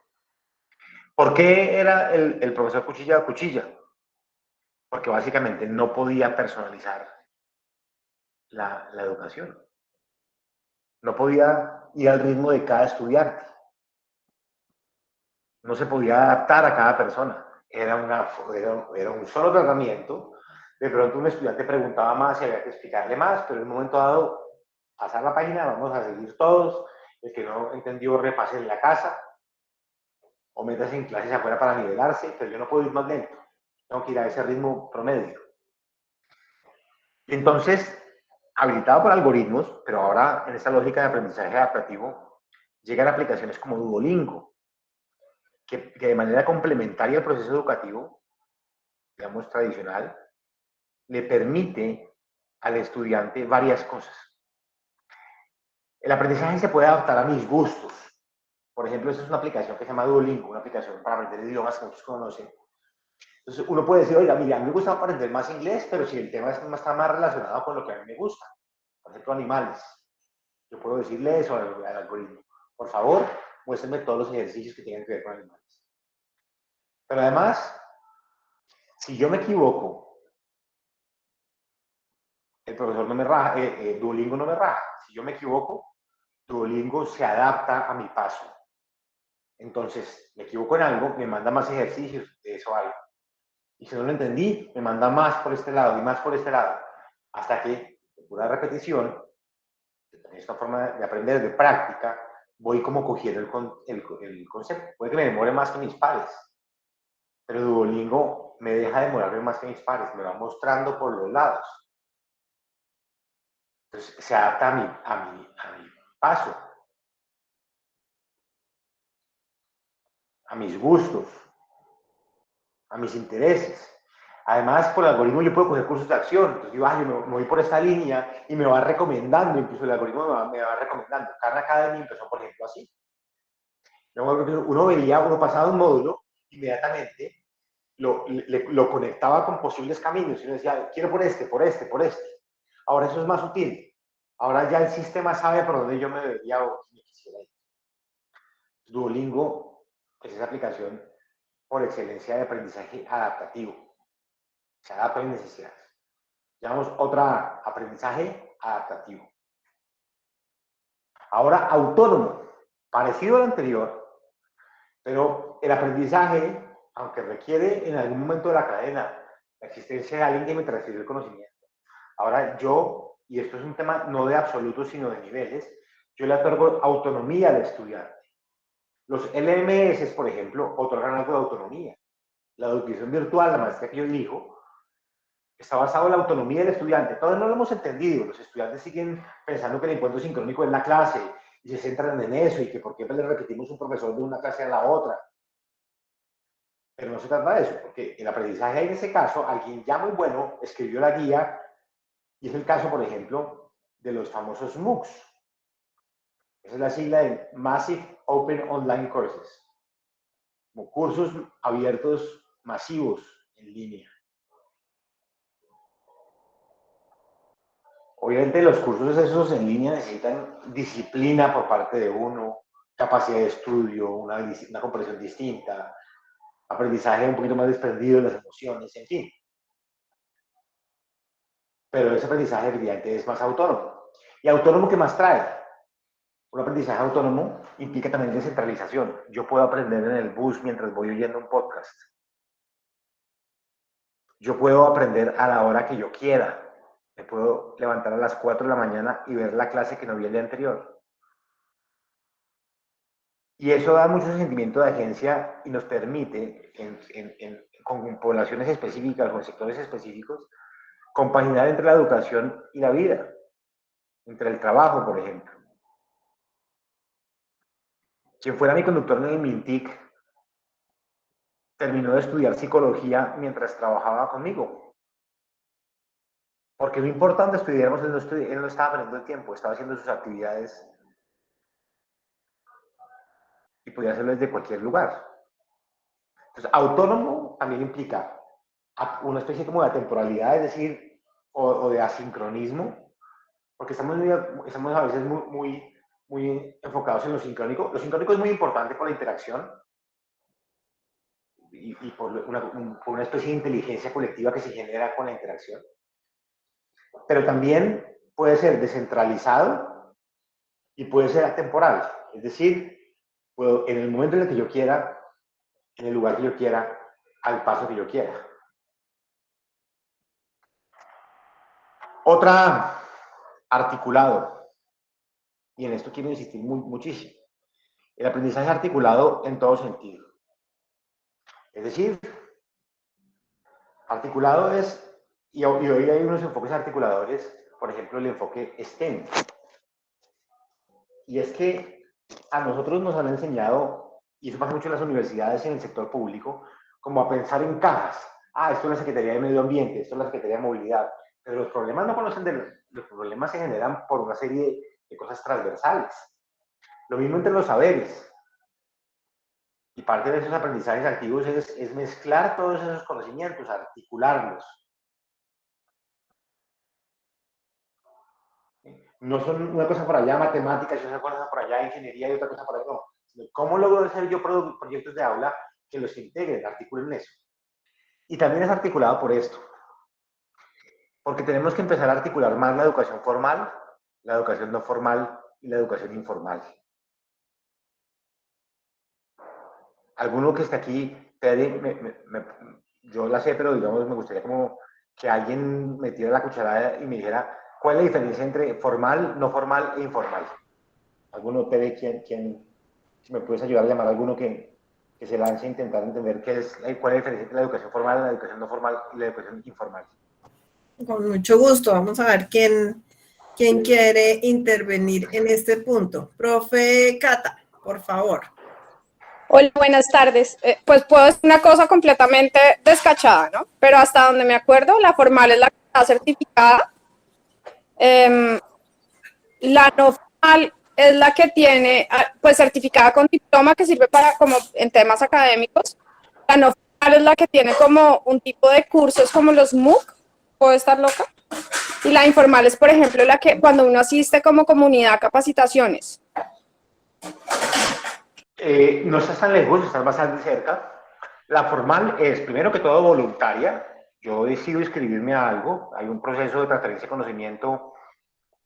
¿Por qué era el profesor cuchilla o cuchilla? Porque básicamente no podía personalizar la educación. No podía ir al ritmo de cada estudiante. No se podía adaptar a cada persona. Era un solo tratamiento. De pronto un estudiante preguntaba más y había que explicarle más, pero en un momento dado, pasar la página, vamos a seguir todos. El que no entendió, repase en la casa o métase en clases afuera para nivelarse, pero yo no puedo ir más lento. Tengo que ir a ese ritmo promedio. Entonces, habilitado por algoritmos, pero ahora en esta lógica de aprendizaje adaptativo, llegan aplicaciones como Duolingo, que de manera complementaria al proceso educativo, digamos, tradicional, le permite al estudiante varias cosas. El aprendizaje se puede adaptar a mis gustos. Por ejemplo, esta es una aplicación que se llama Duolingo, una aplicación para aprender idiomas que muchos conocen. Entonces, uno puede decir, oiga, mira, a mí me gusta aprender más inglés, pero si el tema está más relacionado con lo que a mí me gusta, por ejemplo, animales, yo puedo decirle eso al algoritmo. Por favor, muéstrenme todos los ejercicios que tengan que ver con animales. Pero además, si yo me equivoco, el profesor no me raja, Duolingo no me raja. Si yo me equivoco, Duolingo se adapta a mi paso. Entonces, me equivoco en algo, me manda más ejercicios de eso algo. Y si no lo entendí, me manda más por este lado y más por este lado. Hasta que, por pura repetición, esta forma de aprender de práctica, voy como cogiendo el concepto. Puede que me demore más que mis pares, pero Duolingo me deja demorarme más que mis pares, me va mostrando por los lados. Entonces, se adapta a mi paso, a mis gustos, a mis intereses. Además, por el algoritmo yo puedo coger cursos de acción. Entonces digo, yo me voy por esta línea y me va recomendando, incluso el algoritmo me va recomendando. Khan Academy empezó, por ejemplo, así. Uno pasaba un módulo, inmediatamente lo conectaba con posibles caminos y uno decía, quiero por este, por este, por este. Ahora eso es más útil. Ahora ya el sistema sabe por dónde yo me debería o me quisiera ir. Duolingo es esa aplicación por excelencia de aprendizaje adaptativo. Se adapta a mis necesidades. Llamamos otra aprendizaje adaptativo. Ahora autónomo, parecido al anterior, pero el aprendizaje, aunque requiere en algún momento de la cadena la existencia de alguien que me transfiere el conocimiento. Ahora yo, y esto es un tema no de absolutos sino de niveles, yo le otorgo autonomía al estudiante. Los LMS, por ejemplo, otorgan algo de autonomía. La educación virtual, la maestría que yo dirijo, está basado en la autonomía del estudiante. Todavía no lo hemos entendido. Los estudiantes siguen pensando que el encuentro sincrónico es la clase y se centran en eso y que por qué le repetimos un profesor de una clase a la otra. Pero no se trata de eso, porque el aprendizaje en ese caso, alguien ya muy bueno escribió la guía y es el caso, por ejemplo, de los famosos MOOCs. Esa es la sigla de Massive Open Online Courses. Como cursos abiertos masivos en línea. Obviamente los cursos esos en línea necesitan disciplina por parte de uno, capacidad de estudio, una comprensión distinta, aprendizaje un poquito más desprendido de las emociones, en fin. Pero ese aprendizaje evidente es más autónomo. ¿Y autónomo qué más trae? Un aprendizaje autónomo implica también descentralización. Yo puedo aprender en el bus mientras voy oyendo un podcast. Yo puedo aprender a la hora que yo quiera. Me puedo levantar a las 4 de la mañana y ver la clase que no vi el día anterior. Y eso da mucho sentimiento de agencia y nos permite, con poblaciones específicas o en sectores específicos, compaginar entre la educación y la vida, entre el trabajo, por ejemplo. Quien fuera mi conductor en el MINTIC terminó de estudiar psicología mientras trabajaba conmigo. Porque no importa dónde estudiáramos, él no estaba perdiendo el tiempo, estaba haciendo sus actividades y podía hacerlo desde cualquier lugar. Entonces, autónomo también implica una especie como de temporalidad, es decir, o de asincronismo, porque estamos a veces muy enfocados en lo sincrónico. Lo sincrónico es muy importante por la interacción y por una especie de inteligencia colectiva que se genera con la interacción. Pero también puede ser descentralizado y puede ser atemporal. Es decir, puedo en el momento en el que yo quiera, en el lugar que yo quiera, al paso que yo quiera. Otra, articulado. Y en esto quiero insistir muchísimo. El aprendizaje articulado en todo sentido. Es decir, articulado es, y hoy hay unos enfoques articuladores, por ejemplo, el enfoque STEM. Y es que a nosotros nos han enseñado, y eso pasa mucho en las universidades y en el sector público, como a pensar en cajas. Ah, esto es la Secretaría de Medio Ambiente, esto es la Secretaría de Movilidad. Pero los problemas no conocen los problemas se generan por una serie de cosas transversales. Lo mismo entre los saberes. Y parte de esos aprendizajes activos es mezclar todos esos conocimientos, articularlos. No son una cosa por allá matemáticas y otra cosa por allá ingeniería y otra cosa por allá, no. ¿Cómo logro hacer yo proyectos de aula que los integren, articulen eso? Y también es articulado por esto. Porque tenemos que empezar a articular más la educación formal, la educación no formal y la educación informal. Alguno que está aquí, yo la sé, pero digamos, me gustaría como que alguien metiera la cucharada y me dijera cuál es la diferencia entre formal, no formal e informal. ¿Alguno, Tere, quién me puedes ayudar a llamar a alguno que se lance a intentar entender cuál es la diferencia entre la educación formal, la educación no formal y la educación informal? Con mucho gusto. Vamos a ver quién quiere intervenir en este punto. Profe Cata, por favor. Hola, buenas tardes. Pues puedo decir una cosa completamente descachada, ¿no? Pero hasta donde me acuerdo, la formal es la que está certificada. La no formal es la que tiene, pues, certificada con diploma, que sirve para, como en temas académicos. La no formal es la que tiene como un tipo de cursos como los MOOC. ¿Puedo estar loca? Y la informal es, por ejemplo, la que cuando uno asiste como comunidad a capacitaciones. No estás tan lejos, estás bastante cerca. La formal es, primero que todo, voluntaria. Yo decido inscribirme a algo. Hay un proceso de transferencia de conocimiento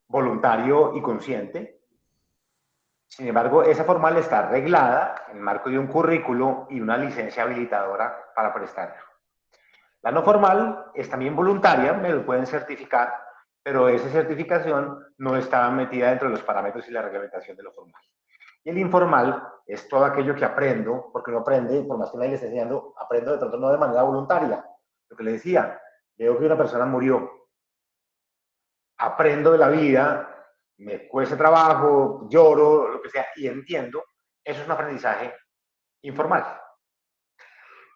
voluntario y consciente. Sin embargo, esa formal está arreglada en el marco de un currículo y una licencia habilitadora para prestarla. La no formal es también voluntaria, me lo pueden certificar, pero esa certificación no está metida dentro de los parámetros y la reglamentación de lo formal. Y el informal es todo aquello que aprendo, porque uno aprende, por más que nadie le esté enseñando, aprendo de pronto no de manera voluntaria. Lo que le decía, veo que una persona murió, aprendo de la vida, me cuesta trabajo, lloro, lo que sea, y entiendo, eso es un aprendizaje informal.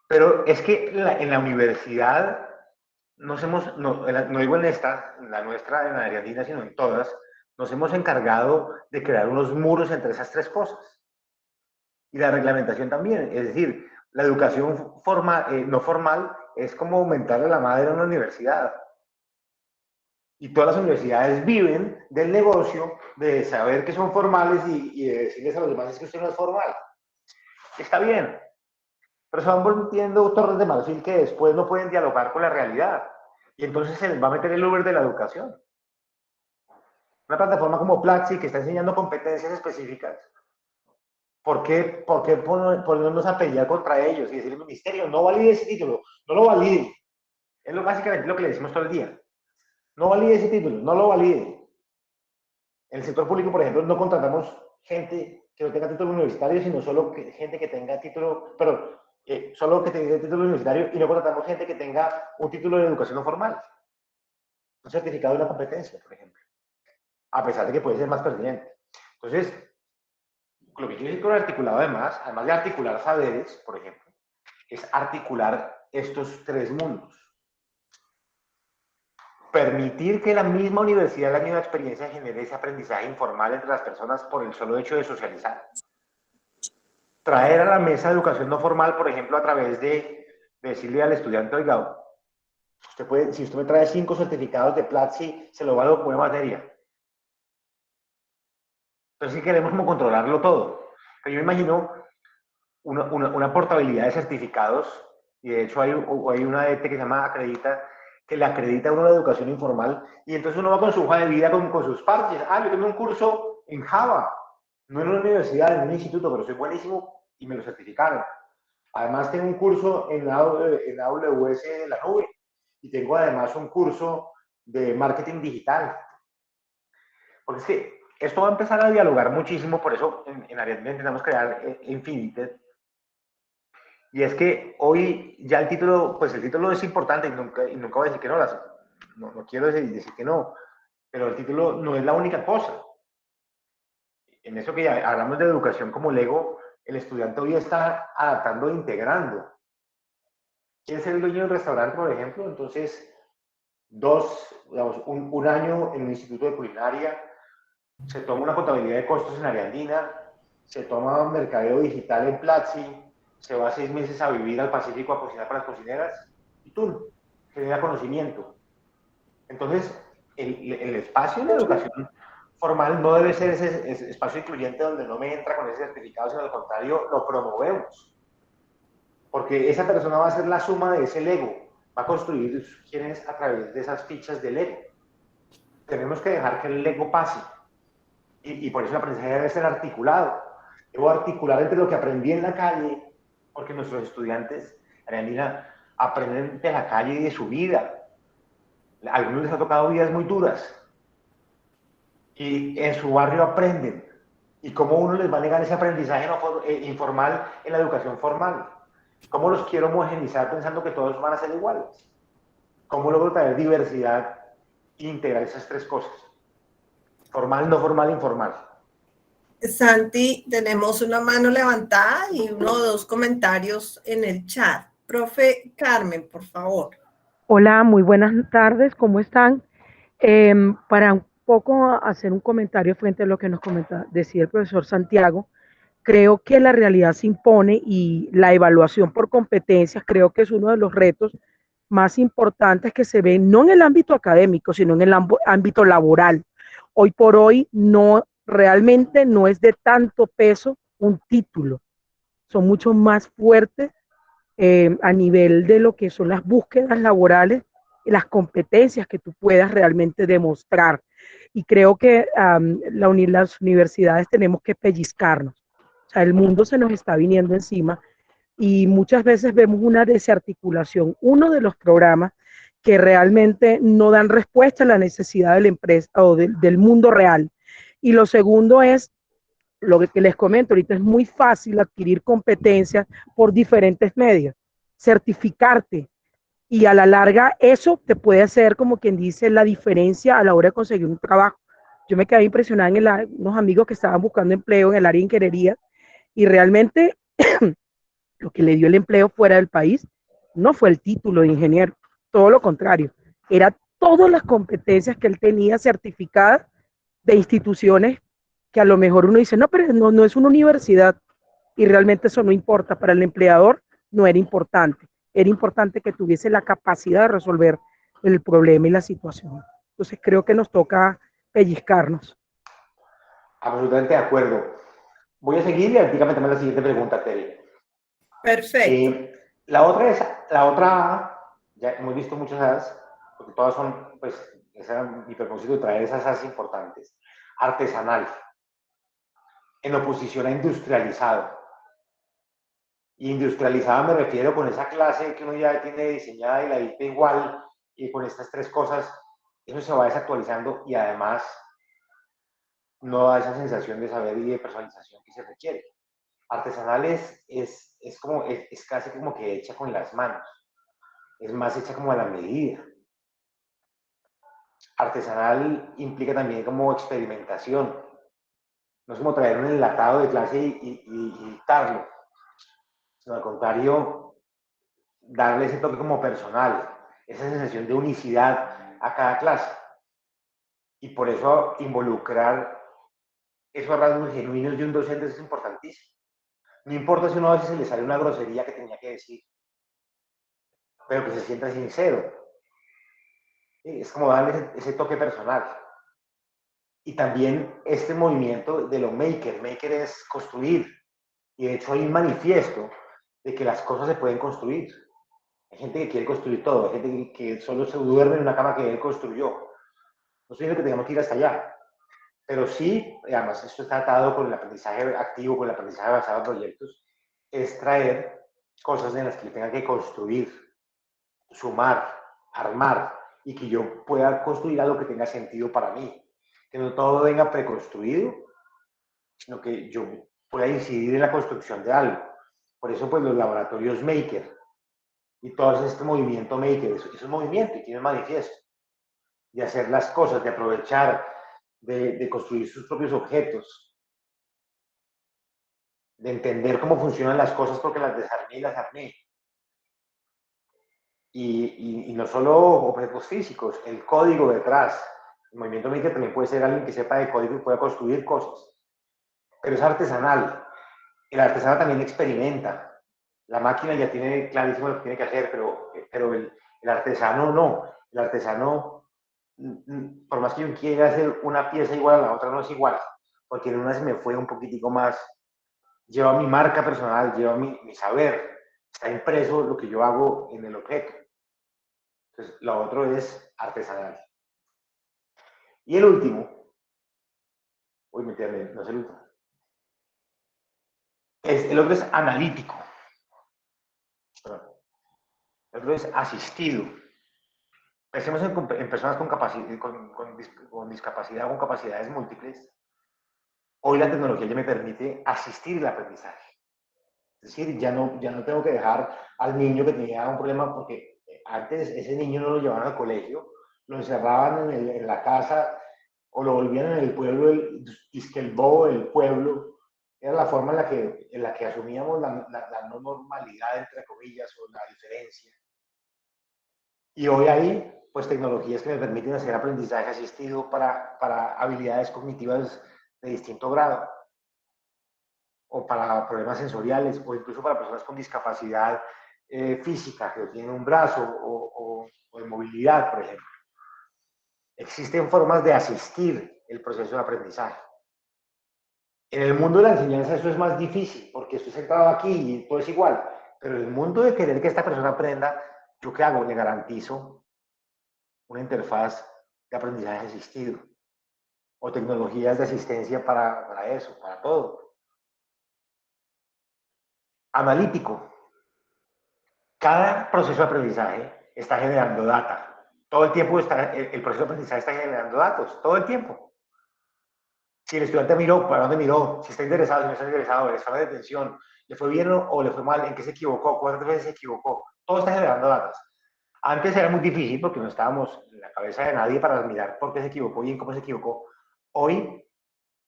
Pero es que en la universidad, no digo en esta, en la nuestra, en la Ariandina, sino en todas, nos hemos encargado de crear unos muros entre esas tres cosas. Y la reglamentación también, es decir, la educación no formal es como aumentarle la madre a una universidad. Y todas las universidades viven del negocio de saber que son formales y de decirles a los demás es que usted no es formal. Está bien, pero se van volviendo torres de marfil que después no pueden dialogar con la realidad. Y entonces se les va a meter el Uber de la educación. Una plataforma como Platzi que está enseñando competencias específicas. ¿Por qué ponernos a pelear contra ellos y decir, el ministerio, no valide ese título, no lo valide? Es básicamente lo que le decimos todo el día. No valide ese título, no lo valide. En el sector público, por ejemplo, no contratamos gente que no tenga título universitario, sino solo gente que tenga título, solo que tenga título universitario, y no contratamos gente que tenga un título de educación no formal. Un certificado de una competencia, por ejemplo. A pesar de que puede ser más pertinente. Entonces, lo que quiero decir con articulado además de articular saberes, por ejemplo, es articular estos tres mundos. Permitir que la misma universidad, la misma experiencia genere ese aprendizaje informal entre las personas por el solo hecho de socializar. Traer a la mesa educación no formal, por ejemplo, a través de decirle al estudiante, oiga, Usted puede, si usted me trae 5 certificados de Platzi, se lo valgo como materia. Entonces sí queremos como controlarlo todo. Pero yo me imagino una portabilidad de certificados, y de hecho hay una ETE que se llama Acredita, que le acredita a uno la educación informal, y entonces uno va con su hoja de vida, con sus parches. Ah, yo tengo un curso en Java, no en una universidad, en un instituto, pero soy buenísimo y me lo certificaron. Además tengo un curso en AWS de la nube, y tengo además un curso de marketing digital. Porque es que esto va a empezar a dialogar muchísimo, por eso en Ariadne intentamos crear Infinited. Y es que hoy ya el título, pues el título es importante y nunca voy a decir que no, no quiero decir que no, pero el título no es la única cosa. En eso que ya hablamos de educación como Lego, el estudiante hoy está adaptando e integrando. ¿Quiere ser el dueño del restaurante, por ejemplo? Entonces, un año en un instituto de culinaria, se toma una contabilidad de costos en Ariandina, se toma un mercadeo digital en Platzi, se va 6 meses a vivir al Pacífico a cocinar para las cocineras y tú genera conocimiento. Entonces, el espacio de la educación formal no debe ser ese espacio incluyente donde no me entra con ese certificado, sino al contrario, lo promovemos. Porque esa persona va a ser la suma de ese Lego, va a construir quién es a través de esas fichas de Lego. Tenemos que dejar que el Lego pase. Y por eso el aprendizaje debe ser articulado. Debo articular entre lo que aprendí en la calle, porque nuestros estudiantes, Ariadna, aprenden de la calle y de su vida. A algunos les ha tocado vidas muy duras. Y en su barrio aprenden. ¿Y cómo uno les va a negar ese aprendizaje informal en la educación formal? ¿Cómo los quiero homogenizar pensando que todos van a ser iguales? ¿Cómo logro traer diversidad e integrar esas 3 cosas? Formal, no formal, informal. Santi, tenemos una mano levantada y 1 o 2 comentarios en el chat. Profe Carmen, por favor. Hola, muy buenas tardes, ¿cómo están? Para un poco hacer un comentario frente a lo que nos decía el profesor Santiago, creo que la realidad se impone y la evaluación por competencias creo que es uno de los retos más importantes que se ven, no en el ámbito académico, sino en el ámbito laboral. Hoy por hoy realmente no es de tanto peso un título, son mucho más fuertes a nivel de lo que son las búsquedas laborales, las competencias que tú puedas realmente demostrar. Y creo que las universidades tenemos que pellizcarnos. O sea, el mundo se nos está viniendo encima y muchas veces vemos una desarticulación. Uno de los programas que realmente no dan respuesta a la necesidad de la empresa o del mundo real. Y lo segundo es lo que les comento, ahorita es muy fácil adquirir competencias por diferentes medios, certificarte, y a la larga eso te puede hacer, como quien dice, la diferencia a la hora de conseguir un trabajo. Yo me quedé impresionada en unos amigos que estaban buscando empleo en el área de ingeniería y realmente lo que le dio el empleo fuera del país no fue el título de ingeniero, todo lo contrario, era todas las competencias que él tenía certificadas de instituciones que a lo mejor uno dice, no, pero no es una universidad, y realmente eso no importa, para el empleador no era importante que tuviese la capacidad de resolver el problema y la situación. Entonces creo que nos toca pellizcarnos. Absolutamente de acuerdo. Voy a seguir y dígame la siguiente pregunta, Tere. Perfecto. La otra, ya hemos visto muchas A's, porque todas son, pues, ese era mi propósito de traer esas A's importantes. Artesanal, en oposición a industrializado. Y industrializada me refiero con esa clase que uno ya tiene diseñada y la dicta igual, y con estas 3 cosas, eso se va desactualizando y además no da esa sensación de saber y de personalización que se requiere. Artesanal es casi como que hecha con las manos, es más hecha como a la medida. Artesanal implica también como experimentación, no es como traer un enlatado de clase y dictarlo, sino al contrario, darle ese toque como personal, esa sensación de unicidad a cada clase. Y por eso involucrar esos rasgos genuinos de un docente es importantísimo. No importa si una vez se le sale una grosería que tenía que decir, pero que se sienta sincero. es como darle ese toque personal. Y también este movimiento de lo maker. Maker es construir. Y de hecho hay un manifiesto de que las cosas se pueden construir. Hay gente que quiere construir todo. Hay gente que solo se duerme en una cama que él construyó. No estoy diciendo que tengamos que ir hasta allá. Pero sí, además esto está atado con el aprendizaje activo, con el aprendizaje basado en proyectos, es traer cosas en las que yo tenga que construir, sumar, armar, y que yo pueda construir algo que tenga sentido para mí. Que no todo venga preconstruido, sino que yo pueda incidir en la construcción de algo. Por eso, pues, los laboratorios maker y todo este movimiento maker, es un movimiento y tiene un manifiesto de hacer las cosas, de aprovechar, de construir sus propios objetos, de entender cómo funcionan las cosas porque las desarmé y las armé. Y no solo objetos físicos, el código detrás. El movimiento maker también puede ser alguien que sepa de código y pueda construir cosas, pero es artesanal. El artesano también experimenta. La máquina ya tiene clarísimo lo que tiene que hacer, pero el artesano no. El artesano, por más que yo quiera hacer una pieza igual a la otra, no es igual, porque en una se me fue un poquitico más. Lleva mi marca personal, lleva mi saber, está impreso lo que yo hago en el objeto. Entonces, lo otro es artesanal. Y el último, uy, no es el último, el otro es analítico. El otro es asistido. Pensemos en personas con discapacidad o con capacidades múltiples. Hoy la tecnología ya me permite asistir el aprendizaje. Es decir, ya no tengo que dejar al niño que tenía un problema, porque antes ese niño no lo llevaban al colegio, lo encerraban en la casa o lo volvían en el pueblo, el bobo del pueblo. Era la forma en la que asumíamos la no normalidad, entre comillas, o la diferencia. Y hoy hay pues tecnologías que me permiten hacer aprendizaje asistido para habilidades cognitivas de distinto grado, o para problemas sensoriales, o incluso para personas con discapacidad física, que tienen un brazo o de movilidad, por ejemplo. Existen formas de asistir el proceso de aprendizaje. En el mundo de la enseñanza eso es más difícil, porque estoy sentado aquí y todo es igual, pero en el mundo de querer que esta persona aprenda, ¿yo qué hago? Le garantizo una interfaz de aprendizaje asistido o tecnologías de asistencia para eso, para todo. Analítico. Cada proceso de aprendizaje está generando data. Todo el tiempo el proceso de aprendizaje está generando datos, todo el tiempo. Si el estudiante miró, para dónde miró, si está interesado, si no está interesado, el examen de atención, le fue bien o le fue mal, en qué se equivocó, cuántas veces se equivocó, todo está generando datos. Antes era muy difícil porque no estábamos en la cabeza de nadie para mirar por qué se equivocó y en cómo se equivocó. Hoy,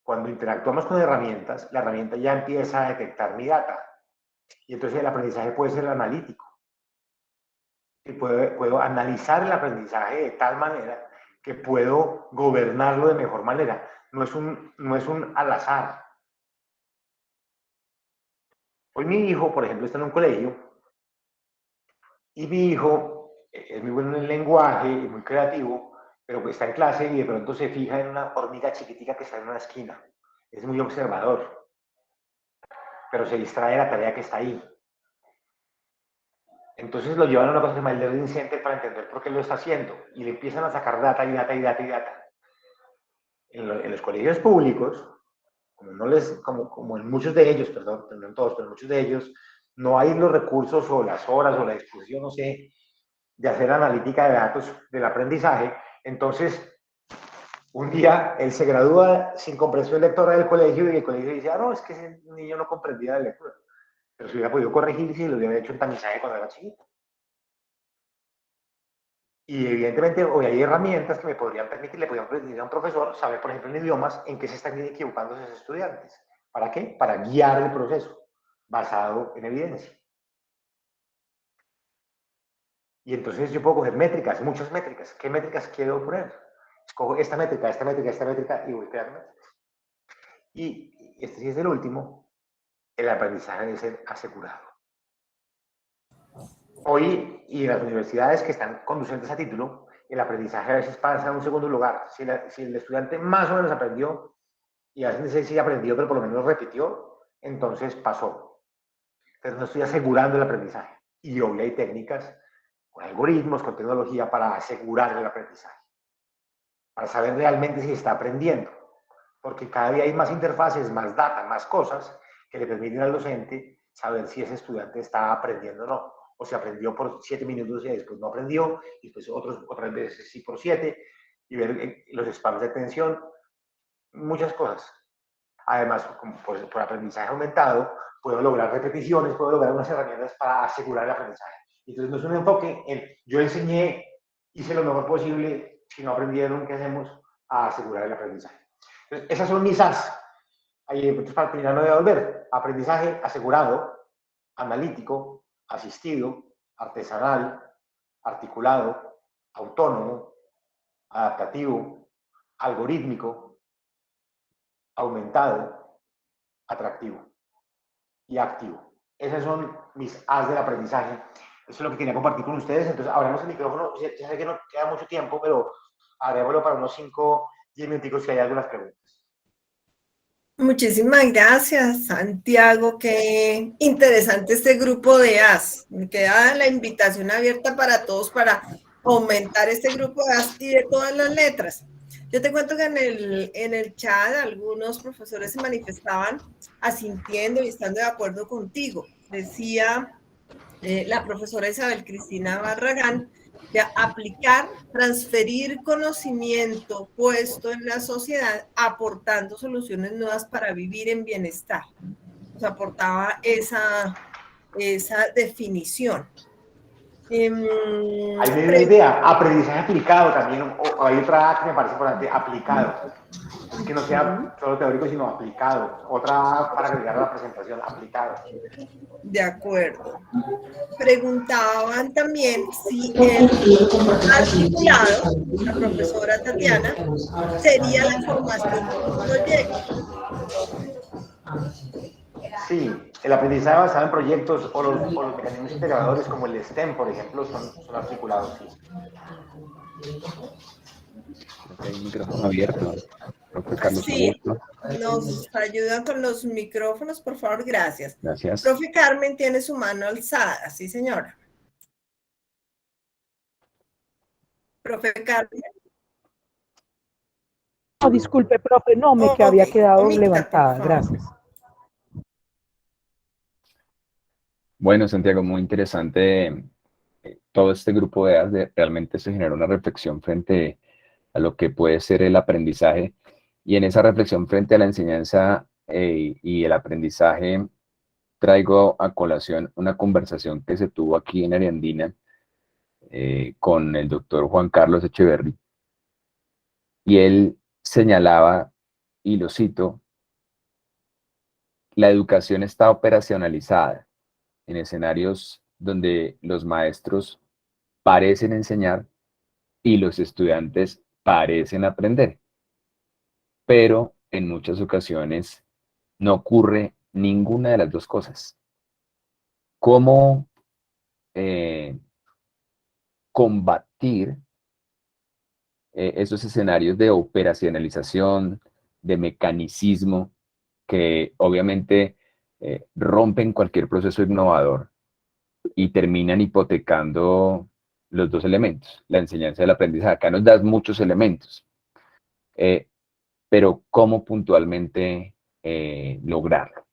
cuando interactuamos con herramientas, la herramienta ya empieza a detectar mi data. Y entonces el aprendizaje puede ser analítico. Y puedo analizar el aprendizaje de tal manera que puedo gobernarlo de mejor manera. No es un al azar. Hoy mi hijo, por ejemplo, está en un colegio y mi hijo es muy bueno en el lenguaje y muy creativo, pero está en clase y de pronto se fija en una hormiga chiquitica que está en una esquina. Es muy observador, pero se distrae de la tarea que está ahí. Entonces lo llevan a una cosa que se llama el Learning Center para entender por qué lo está haciendo y le empiezan a sacar data y data y data y data. En los colegios públicos, como en muchos de ellos, perdón, no en todos, pero en muchos de ellos, no hay los recursos o las horas o la disposición, no sé, de hacer analítica de datos del aprendizaje. Entonces, un día él se gradúa sin comprensión lectora del colegio y el colegio dice, no, es que ese niño no comprendía la lectura. Pero se hubiera podido corregir si lo hubiera hecho en tamizaje cuando era chiquito. Y evidentemente hoy hay herramientas que le podrían permitir a un profesor saber, por ejemplo, en idiomas en qué se están equivocando esos estudiantes. ¿Para qué? Para guiar el proceso basado en evidencia. Y entonces yo puedo coger métricas, muchas métricas. ¿Qué métricas quiero poner? Escojo esta métrica, esta métrica, esta métrica y voy creando métricas. Y este sí es el último, el aprendizaje debe ser asegurado. Hoy, y las universidades que están conducentes a título, el aprendizaje a veces pasa a un segundo lugar. Si el estudiante más o menos aprendió, y a veces no sé si aprendió, pero por lo menos repitió, entonces pasó. Entonces no estoy asegurando el aprendizaje. Y hoy hay técnicas, con algoritmos, con tecnología para asegurar el aprendizaje, para saber realmente si está aprendiendo. Porque cada día hay más interfaces, más data, más cosas que le permiten al docente saber si ese estudiante está aprendiendo o no. O si aprendió por 7 minutos y después no aprendió, y después otras veces sí por 7, y ver los spams de atención, muchas cosas. Además, por aprendizaje aumentado, puedo lograr repeticiones, puedo lograr unas herramientas para asegurar el aprendizaje. Entonces, no es un enfoque en yo enseñé, hice lo mejor posible, si no aprendieron, ¿qué hacemos? A asegurar el aprendizaje. Entonces, esas son mis As. Ahí, entonces, para terminar, no voy a volver. Aprendizaje asegurado, analítico, asistido, artesanal, articulado, autónomo, adaptativo, algorítmico, aumentado, atractivo y activo. Esas son mis As del aprendizaje. Eso es lo que quería compartir con ustedes. Entonces, abramos el micrófono. Ya sé que no queda mucho tiempo, pero abrémoslo para unos 5, 10 minutos si hay algunas preguntas. Muchísimas gracias, Santiago. Qué interesante este grupo de AS. Me queda la invitación abierta para todos para aumentar este grupo de AS y de todas las letras. Yo te cuento que en el chat algunos profesores se manifestaban asintiendo y estando de acuerdo contigo. Decía la profesora Isabel Cristina Barragán, de aplicar, transferir conocimiento puesto en la sociedad, aportando soluciones nuevas para vivir en bienestar. Nos aportaba esa definición. Hay una idea, aprendizaje aplicado también, o hay otra que me parece importante, aplicado. Es que no sea solo teórico, sino aplicado. Otra para agregar a la presentación, aplicado. De acuerdo. Preguntaban también si el articulado, la profesora Tatiana, sería la formación de un proyecto. Sí, el aprendizaje basado en proyectos o los mecanismos integradores como el STEM, por ejemplo, son articulados, sí. Hay un micrófono abierto. Profe Carlos Sí, Augusto. nos ayudan con los micrófonos, por favor, gracias. Gracias. Profe Carmen tiene su mano alzada, sí, señora. Profe Carmen. No, disculpe, profe, no, que había quedado levantada, gracias. Bueno, Santiago, muy interesante todo este grupo de AS. Realmente se genera una reflexión frente a lo que puede ser el aprendizaje, y en esa reflexión frente a la enseñanza y el aprendizaje traigo a colación una conversación que se tuvo aquí en Ariandina con el doctor Juan Carlos Echeverry, y él señalaba, y lo cito: la educación está operacionalizada en escenarios donde los maestros parecen enseñar y los estudiantes parecen aprender, pero en muchas ocasiones no ocurre ninguna de las dos cosas. ¿Cómo combatir esos escenarios de operacionalización, de mecanicismo, que obviamente rompen cualquier proceso innovador y terminan hipotecando los dos elementos, la enseñanza y el aprendizaje? Acá nos das muchos elementos, pero ¿cómo puntualmente lograrlo?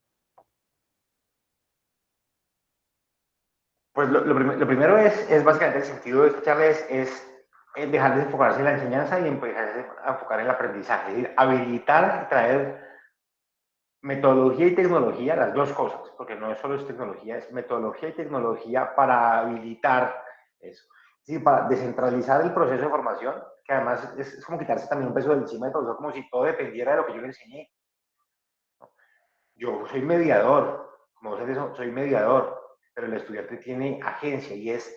Pues lo primero es básicamente el sentido de esta charla es dejar de enfocarse en la enseñanza y empezar a enfocar en el aprendizaje, es decir, habilitar y traer metodología y tecnología, las dos cosas, porque no solo es tecnología, es metodología y tecnología para habilitar eso. Es decir, para descentralizar el proceso de formación, que además es como quitarse también un peso de encima del profesor, como si todo dependiera de lo que yo le enseñé. Yo soy mediador, como docente soy mediador, pero el estudiante tiene agencia y es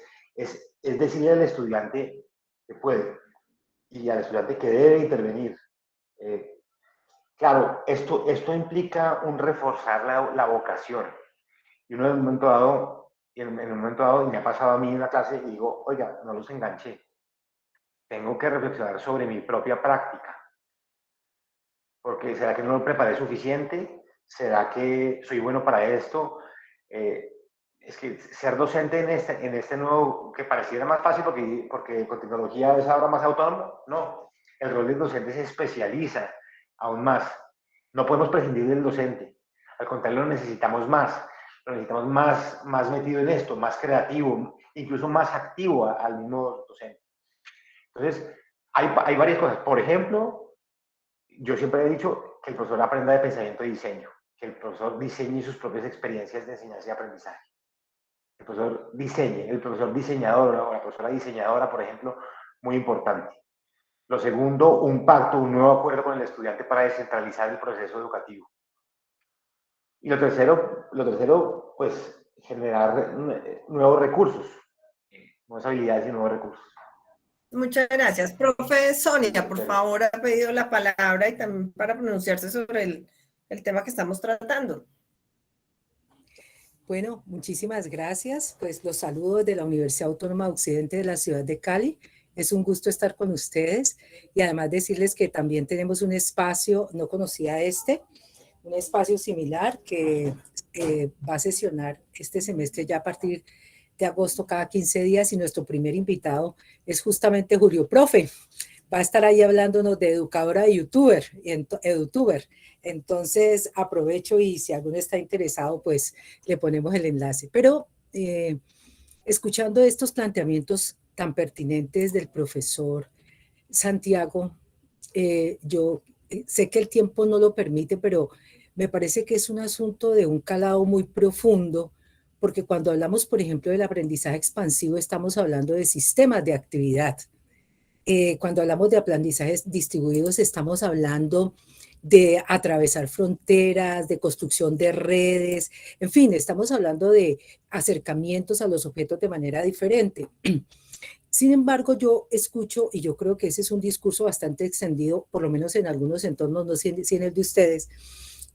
decirle al estudiante que puede y al estudiante que debe intervenir. Claro, esto implica un reforzar la vocación. Y uno en un momento dado, y me ha pasado a mí en la clase, y digo, oiga, no los enganché. tengo que reflexionar sobre mi propia práctica. Porque ¿será que no lo preparé suficiente? ¿Será que soy bueno para esto? Es que ser docente en este nuevo, que pareciera más fácil porque con tecnología es ahora más autónomo, no. El rol del docente se especializa aún más. No podemos prescindir del docente. Al contrario, lo necesitamos más. Lo necesitamos más metido en esto, más creativo, incluso más activo al mismo docente. Entonces, hay varias cosas. Por ejemplo, yo siempre he dicho que el profesor aprenda de pensamiento y diseño, que el profesor diseñe sus propias experiencias de enseñanza y aprendizaje. El profesor diseñe, el profesor diseñador o la profesora diseñadora, por ejemplo, muy importante. Lo segundo, un pacto, un nuevo acuerdo con el estudiante para descentralizar el proceso educativo. Y lo tercero, pues, generar nuevos recursos, nuevas habilidades y nuevos recursos. Muchas gracias. Profe Sonia, por favor, ha pedido la palabra y también para pronunciarse sobre el tema que estamos tratando. Bueno, muchísimas gracias. Pues los saludos de la Universidad Autónoma de Occidente de la ciudad de Cali. Es un gusto estar con ustedes y además decirles que también tenemos un espacio, no conocía un espacio similar que va a sesionar este semestre ya a partir de agosto cada 15 días y nuestro primer invitado es justamente Julio Profe. Va a estar ahí hablándonos de educadora de edutuber. Entonces aprovecho y si alguno está interesado, pues le ponemos el enlace. Pero escuchando estos planteamientos tan pertinentes del profesor Santiago, yo sé que el tiempo no lo permite, pero me parece que es un asunto de un calado muy profundo, porque cuando hablamos, por ejemplo, del aprendizaje expansivo, estamos hablando de sistemas de actividad. Cuando hablamos de aprendizajes distribuidos, estamos hablando de atravesar fronteras, de construcción de redes, en fin, estamos hablando de acercamientos a los objetos de manera diferente. Sin embargo, yo escucho, y yo creo que ese es un discurso bastante extendido, por lo menos en algunos entornos, no sé si en el de ustedes,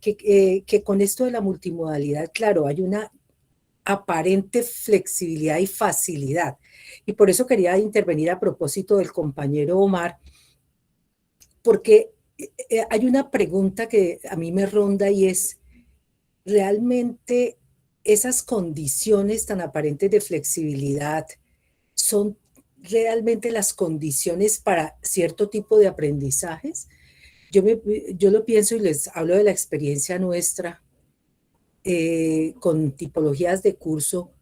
que con esto de la multimodalidad, claro, hay una aparente flexibilidad y facilidad. Y por eso quería intervenir a propósito del compañero Omar, porque hay una pregunta que a mí me ronda y es, ¿realmente esas condiciones tan aparentes de flexibilidad son realmente las condiciones para cierto tipo de aprendizajes? Yo lo pienso y les hablo de la experiencia nuestra con tipologías de curso.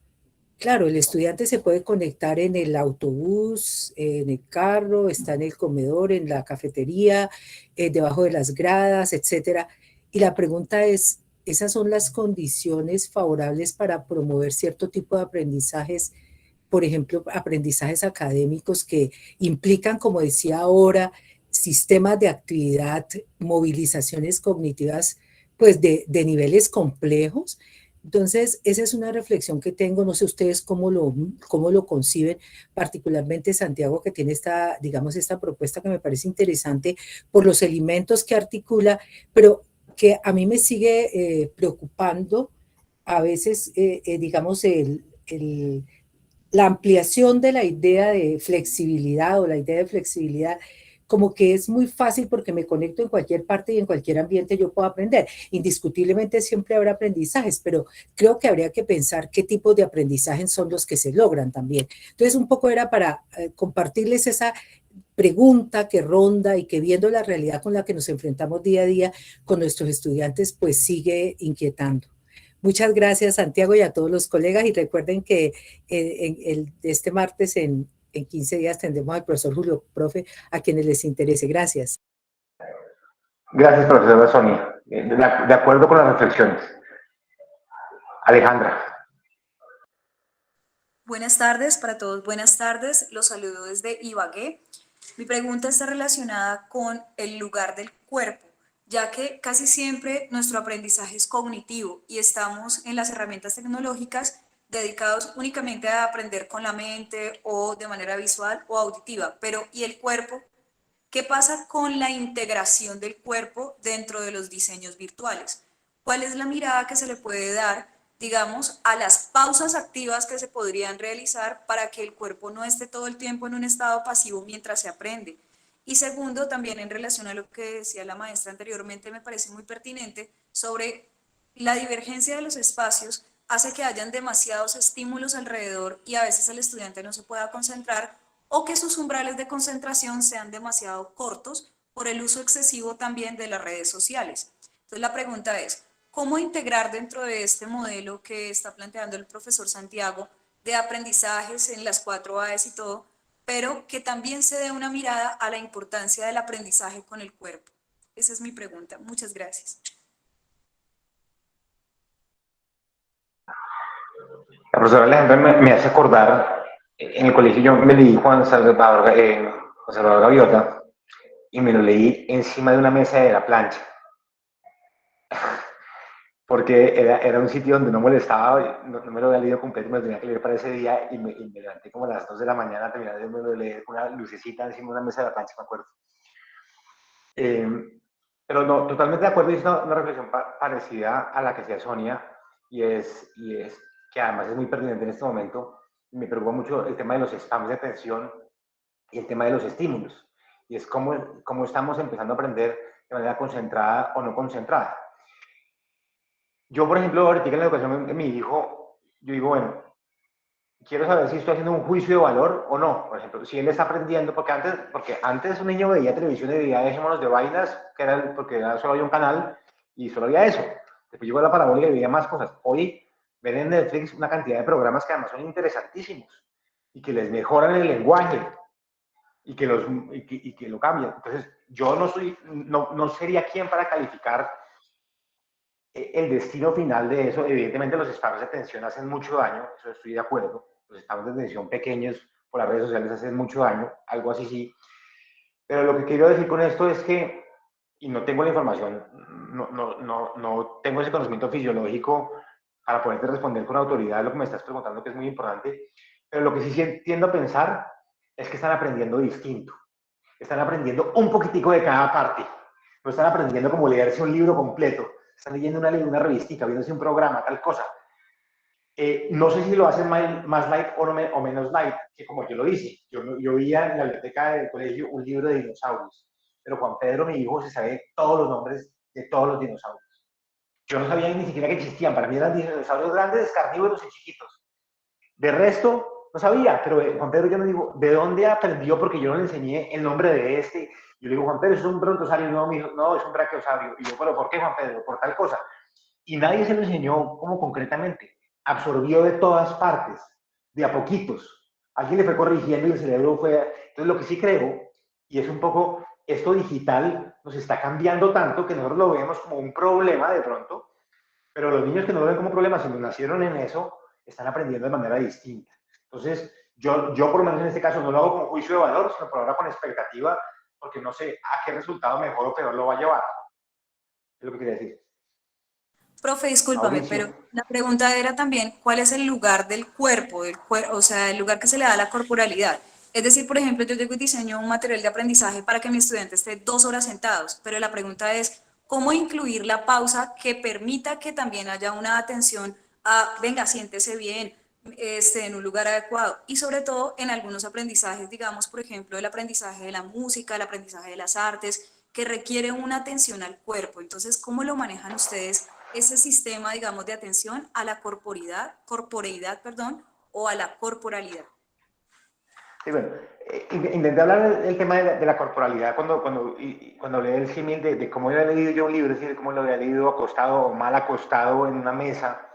Claro, el estudiante se puede conectar en el autobús, en el carro, está en el comedor, en la cafetería, debajo de las gradas, etcétera. Y la pregunta es, ¿esas son las condiciones favorables para promover cierto tipo de aprendizajes? Por ejemplo, aprendizajes académicos que implican, como decía ahora, sistemas de actividad, movilizaciones cognitivas, pues de niveles complejos. Entonces, esa es una reflexión que tengo, no sé ustedes cómo lo conciben, particularmente Santiago, que tiene esta, digamos, esta propuesta que me parece interesante por los elementos que articula, pero que a mí me sigue preocupando a veces, digamos, la ampliación de la idea de flexibilidad o la idea de flexibilidad como que es muy fácil porque me conecto en cualquier parte y en cualquier ambiente yo puedo aprender. Indiscutiblemente siempre habrá aprendizajes, pero creo que habría que pensar qué tipos de aprendizajes son los que se logran también. Entonces, un poco era para compartirles esa pregunta que ronda y que viendo la realidad con la que nos enfrentamos día a día con nuestros estudiantes, pues sigue inquietando. Muchas gracias, Santiago, y a todos los colegas. Y recuerden que este martes en 15 días tendremos al profesor Julio Profe a quienes les interese. Gracias. Gracias, profesora Sonia. De acuerdo con las reflexiones. Alejandra. Buenas tardes para todos, buenas tardes. Los saludo desde Ibagué. Mi pregunta está relacionada con el lugar del cuerpo, ya que casi siempre nuestro aprendizaje es cognitivo y estamos en las herramientas tecnológicas dedicados únicamente a aprender con la mente o de manera visual o auditiva, pero ¿y el cuerpo? ¿Qué pasa con la integración del cuerpo dentro de los diseños virtuales? ¿Cuál es la mirada que se le puede dar digamos, a las pausas activas que se podrían realizar para que el cuerpo no esté todo el tiempo en un estado pasivo mientras se aprende. Y segundo, también en relación a lo que decía la maestra anteriormente, me parece muy pertinente sobre la divergencia de los espacios hace que hayan demasiados estímulos alrededor y a veces el estudiante no se pueda concentrar o que sus umbrales de concentración sean demasiado cortos por el uso excesivo también de las redes sociales. Entonces la pregunta es, ¿cómo integrar dentro de este modelo que está planteando el profesor Santiago de aprendizajes en las 4 A's y todo, pero que también se dé una mirada a la importancia del aprendizaje con el cuerpo? Esa es mi pregunta. Muchas gracias. La profesora Alejandra me hace acordar, en el colegio yo me leí Juan Salvador Gaviota y me lo leí encima de una mesa de la plancha, porque era un sitio donde no molestaba, no me lo había leído completo, me lo tenía que leer para ese día y me levanté como a las 2 de la mañana, terminé de leer con una lucecita encima de una mesa de la plancha, me acuerdo. Pero no, totalmente de acuerdo, y es una reflexión parecida a la que hacía Sonia, y es que además es muy pertinente en este momento. Me preocupa mucho el tema de los spams de atención y el tema de los estímulos, y es cómo estamos empezando a aprender de manera concentrada o no concentrada. Yo, por ejemplo, ahorita en la educación de mi hijo, yo digo, bueno, quiero saber si estoy haciendo un juicio de valor o no. Por ejemplo, si él está aprendiendo, porque antes un niño veía televisión y veía Dejémonos de Vainas, porque solo había un canal y solo había eso. Después llegó la parabólica y veía más cosas. Hoy ven en Netflix una cantidad de programas que además son interesantísimos y que les mejoran el lenguaje y que lo cambian. Entonces, yo no sería quien para calificar el destino final de eso. Evidentemente los estados de atención hacen mucho daño, eso estoy de acuerdo. Los estados de atención pequeños por las redes sociales hacen mucho daño, algo así sí. Pero lo que quiero decir con esto es que, y no tengo la información, no tengo ese conocimiento fisiológico para poderte responder con autoridad lo que me estás preguntando, que es muy importante, pero lo que sí tiendo a pensar es que están aprendiendo distinto. Están aprendiendo un poquitico de cada parte. No están aprendiendo como leerse un libro completo. Están leyendo una revistica, viéndose un programa, tal cosa. No sé si lo hacen más light o menos light, que como yo lo hice. Yo veía en la biblioteca del colegio un libro de dinosaurios, pero Juan Pedro, mi hijo, se sabe todos los nombres de todos los dinosaurios. Yo no sabía ni siquiera que existían. Para mí eran dinosaurios grandes, carnívoros y chiquitos. De resto, no sabía, pero Juan Pedro, yo me digo, ¿de dónde aprendió? Porque yo no le enseñé el nombre de este. Yo le digo, Juan Pedro, ¿es un brontosaurio? No, mi hijo, no, es un brachiosaurio. Y yo, ¿pero por qué, Juan Pedro? Por tal cosa. Y nadie se lo enseñó como concretamente. Absorbió de todas partes, de a poquitos. Alguien le fue corrigiendo y el cerebro fue... Entonces, lo que sí creo, y es un poco, esto digital nos está cambiando tanto que nosotros lo vemos como un problema de pronto, pero los niños que no lo ven como problema, sino nacieron en eso, están aprendiendo de manera distinta. Entonces, yo por lo menos en este caso no lo hago con juicio de valor, sino por ahora con expectativa, porque no sé a qué resultado mejor o peor lo va a llevar. Es lo que quería decir. Profe, discúlpame, pero la pregunta era también, ¿cuál es el lugar del cuerpo, o sea, el lugar que se le da a la corporalidad? Es decir, por ejemplo, yo diseño un material de aprendizaje para que mi estudiante esté 2 horas sentados, pero la pregunta es, ¿cómo incluir la pausa que permita que también haya una atención a, venga, siéntese bien, esté en un lugar adecuado? Y sobre todo en algunos aprendizajes, digamos, por ejemplo, el aprendizaje de la música, el aprendizaje de las artes, que requiere una atención al cuerpo. Entonces, ¿cómo lo manejan ustedes ese sistema, digamos, de atención a la corporeidad, o a la corporalidad? Sí, bueno, intenté hablar del tema de la corporalidad cuando hablé del símil de cómo había leído yo un libro, es decir, cómo lo había leído acostado o mal acostado en una mesa,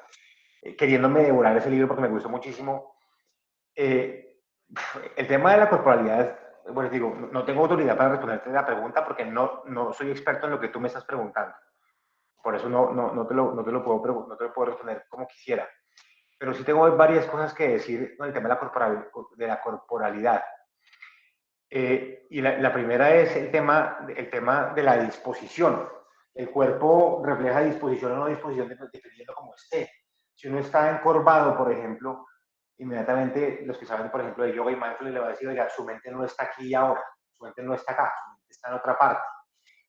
queriéndome devorar ese libro porque me gustó muchísimo. El tema de la corporalidad, bueno, digo, no tengo autoridad para responderte la pregunta porque no soy experto en lo que tú me estás preguntando. Por eso no te lo puedo responder como quisiera. Pero sí tengo varias cosas que decir con el tema de la corporalidad. Y la primera es el tema de la disposición. El cuerpo refleja disposición o no disposición dependiendo cómo esté. Si uno está encorvado, por ejemplo, inmediatamente los que saben, por ejemplo, de yoga y mindfulness le va a decir, oiga, su mente no está aquí y ahora, su mente no está acá, su mente está en otra parte.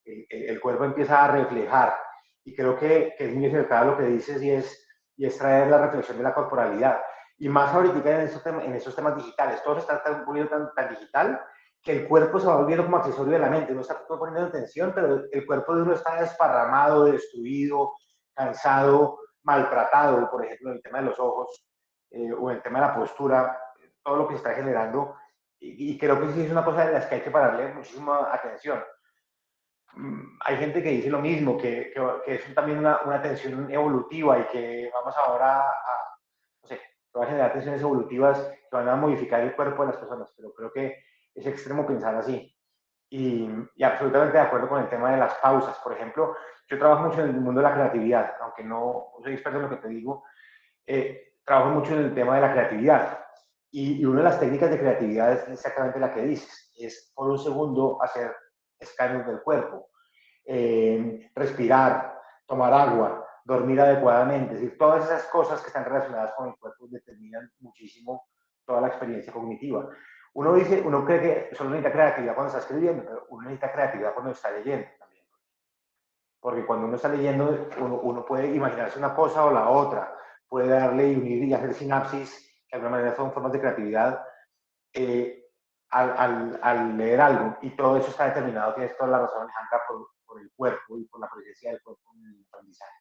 El cuerpo empieza a reflejar. Y creo que es muy acertado lo que dices y es y es traer la reflexión de la corporalidad. Y más ahorita en esos temas digitales, todo se está volviendo tan digital que el cuerpo se va volviendo como accesorio de la mente. Uno está poniendo atención, pero el cuerpo de uno está desparramado, destruido, cansado, maltratado, por ejemplo, en el tema de los ojos o en el tema de la postura, todo lo que se está generando. Y creo que sí es una cosa de las que hay que pararle muchísima atención. Hay gente que dice lo mismo, que es también una tensión evolutiva y que vamos ahora no sé, va a generar tensiones evolutivas que van a modificar el cuerpo de las personas, pero creo que es extremo pensar así. Y absolutamente de acuerdo con el tema de las pausas. Por ejemplo, yo trabajo mucho en el mundo de la creatividad, aunque no soy experto en lo que te digo, trabajo mucho en el tema de la creatividad. Y una de las técnicas de creatividad es exactamente la que dices, es por un segundo hacer escáneres del cuerpo, respirar, tomar agua, dormir adecuadamente, es decir, todas esas cosas que están relacionadas con el cuerpo determinan muchísimo toda la experiencia cognitiva. Uno cree que solo necesita creatividad cuando está escribiendo, pero uno necesita creatividad cuando está leyendo también. Porque cuando uno está leyendo, uno puede imaginarse una cosa o la otra, puede darle y unir y hacer sinapsis, que de alguna manera son formas de creatividad, al leer algo. Y todo eso está determinado, tienes toda la razón, Alejandra, por el cuerpo y por la presencia del cuerpo en el aprendizaje.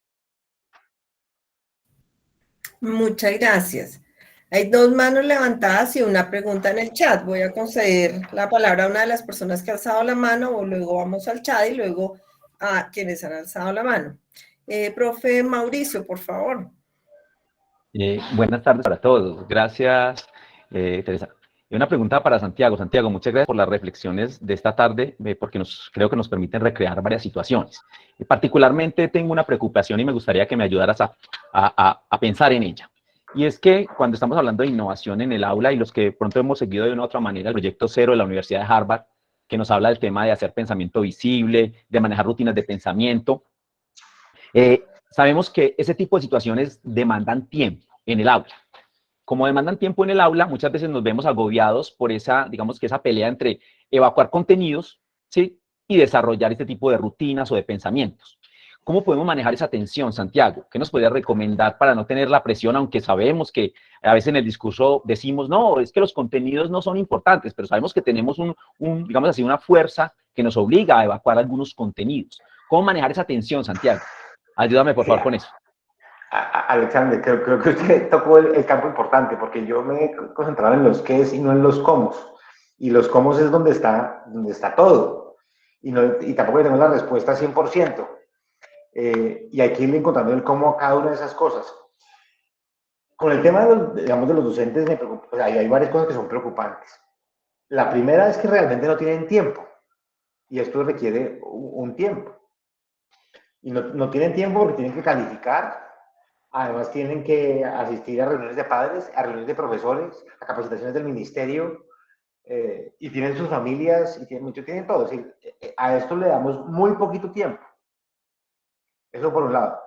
Muchas gracias. Hay dos manos levantadas y una pregunta en el chat. Voy a conceder la palabra a una de las personas que ha alzado la mano, o luego vamos al chat y luego a quienes han alzado la mano. Profe Mauricio, por favor. Buenas tardes para todos. Gracias, Teresa. Y una pregunta para Santiago. Santiago, muchas gracias por las reflexiones de esta tarde, porque creo que nos permiten recrear varias situaciones. Y particularmente tengo una preocupación y me gustaría que me ayudaras a pensar en ella. Y es que cuando estamos hablando de innovación en el aula, y los que pronto hemos seguido de una u otra manera el proyecto Cero de la Universidad de Harvard, que nos habla del tema de hacer pensamiento visible, de manejar rutinas de pensamiento, sabemos que ese tipo de situaciones demandan tiempo en el aula. Como demandan tiempo en el aula, muchas veces nos vemos agobiados por esa, digamos que esa pelea entre evacuar contenidos, ¿sí?, y desarrollar este tipo de rutinas o de pensamientos. ¿Cómo podemos manejar esa tensión, Santiago? ¿Qué nos podría recomendar para no tener la presión, aunque sabemos que a veces en el discurso decimos, no, es que los contenidos no son importantes, pero sabemos que tenemos digamos así, una fuerza que nos obliga a evacuar algunos contenidos? ¿Cómo manejar esa tensión, Santiago? Ayúdame, por favor, con eso. Alexander, creo que usted tocó el campo importante, porque yo me he concentrado en los qués y no en los cómo. Y los cómo es donde está todo. Y tampoco tenemos la respuesta 100%. Y hay que ir encontrando el cómo a cada una de esas cosas. Con el tema de los docentes, hay varias cosas que son preocupantes. La primera es que realmente no tienen tiempo. Y esto requiere un tiempo. Y no tienen tiempo porque tienen que calificar. Además, tienen que asistir a reuniones de padres, a reuniones de profesores, a capacitaciones del ministerio, y tienen sus familias, y tienen todo. Es decir, a esto le damos muy poquito tiempo. Eso por un lado.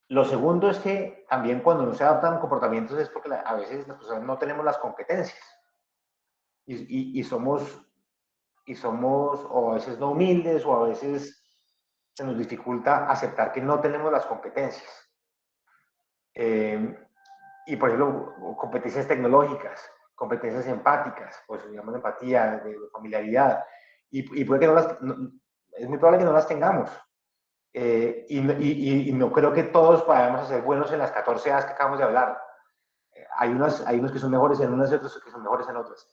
Lo segundo es que también cuando no se adaptan comportamientos es porque a veces las personas no tenemos las competencias. Y somos, o a veces no humildes, o a veces se nos dificulta aceptar que no tenemos las competencias. Y por ejemplo, competencias tecnológicas, competencias empáticas, pues digamos de empatía, de familiaridad, y puede que es muy probable que no las tengamos. Y no creo que todos podamos ser buenos en las 14 A's que acabamos de hablar. Hay unos que son mejores en unas y otros que son mejores en otras.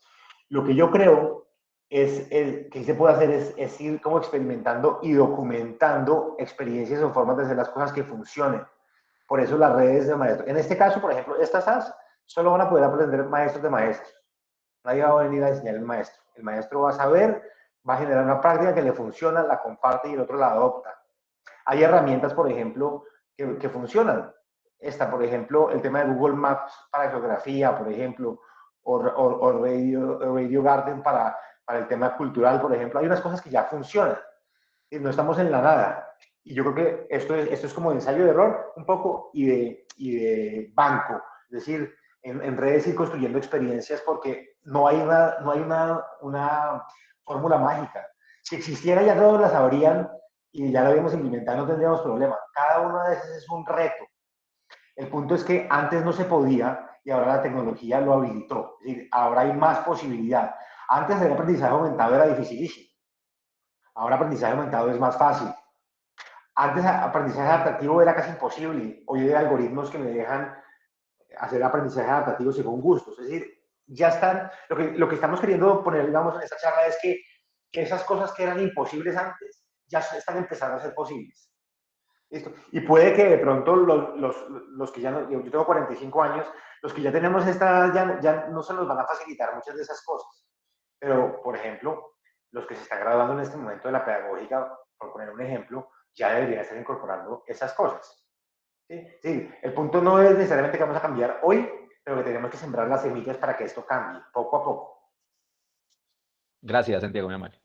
Lo que yo creo que se puede hacer es ir como experimentando y documentando experiencias o formas de hacer las cosas que funcionen. Por eso las redes de maestros. En este caso, por ejemplo, estas AS solo van a poder aprender maestros de maestros. Nadie va a venir a enseñar al maestro. El maestro va a saber, va a generar una práctica que le funciona, la comparte y el otro la adopta. Hay herramientas, por ejemplo, que funcionan. Por ejemplo, el tema de Google Maps para geografía, por ejemplo, o Radio Garden para el tema cultural, por ejemplo. Hay unas cosas que ya funcionan. No estamos en la nada. Y yo creo que esto es como de ensayo de error un poco y de banco. Es decir, en redes ir construyendo experiencias porque no hay una fórmula mágica. Si existiera ya todos la sabrían y ya lo habíamos implementado, no tendríamos problema. Cada una de esas es un reto. El punto es que antes no se podía y ahora la tecnología lo habilitó. Es decir, ahora hay más posibilidad. Antes el aprendizaje aumentado era dificilísimo. Ahora aprendizaje aumentado es más fácil. Antes aprendizaje adaptativo era casi imposible. Hoy hay algoritmos que me dejan hacer aprendizaje adaptativo según gustos. Es decir, ya están, lo que estamos queriendo poner, digamos, en esta charla es que esas cosas que eran imposibles antes ya están empezando a ser posibles. ¿Listo? Y puede que de pronto los que ya no, yo tengo 45 años, los que ya tenemos esta edad ya no se nos van a facilitar muchas de esas cosas. Pero, por ejemplo, los que se están graduando en este momento de la pedagógica, por poner un ejemplo, ya deberían estar incorporando esas cosas. ¿Sí? Sí, el punto no es necesariamente que vamos a cambiar hoy, pero que tenemos que sembrar las semillas para que esto cambie, poco a poco. Gracias, Santiago, mi amable.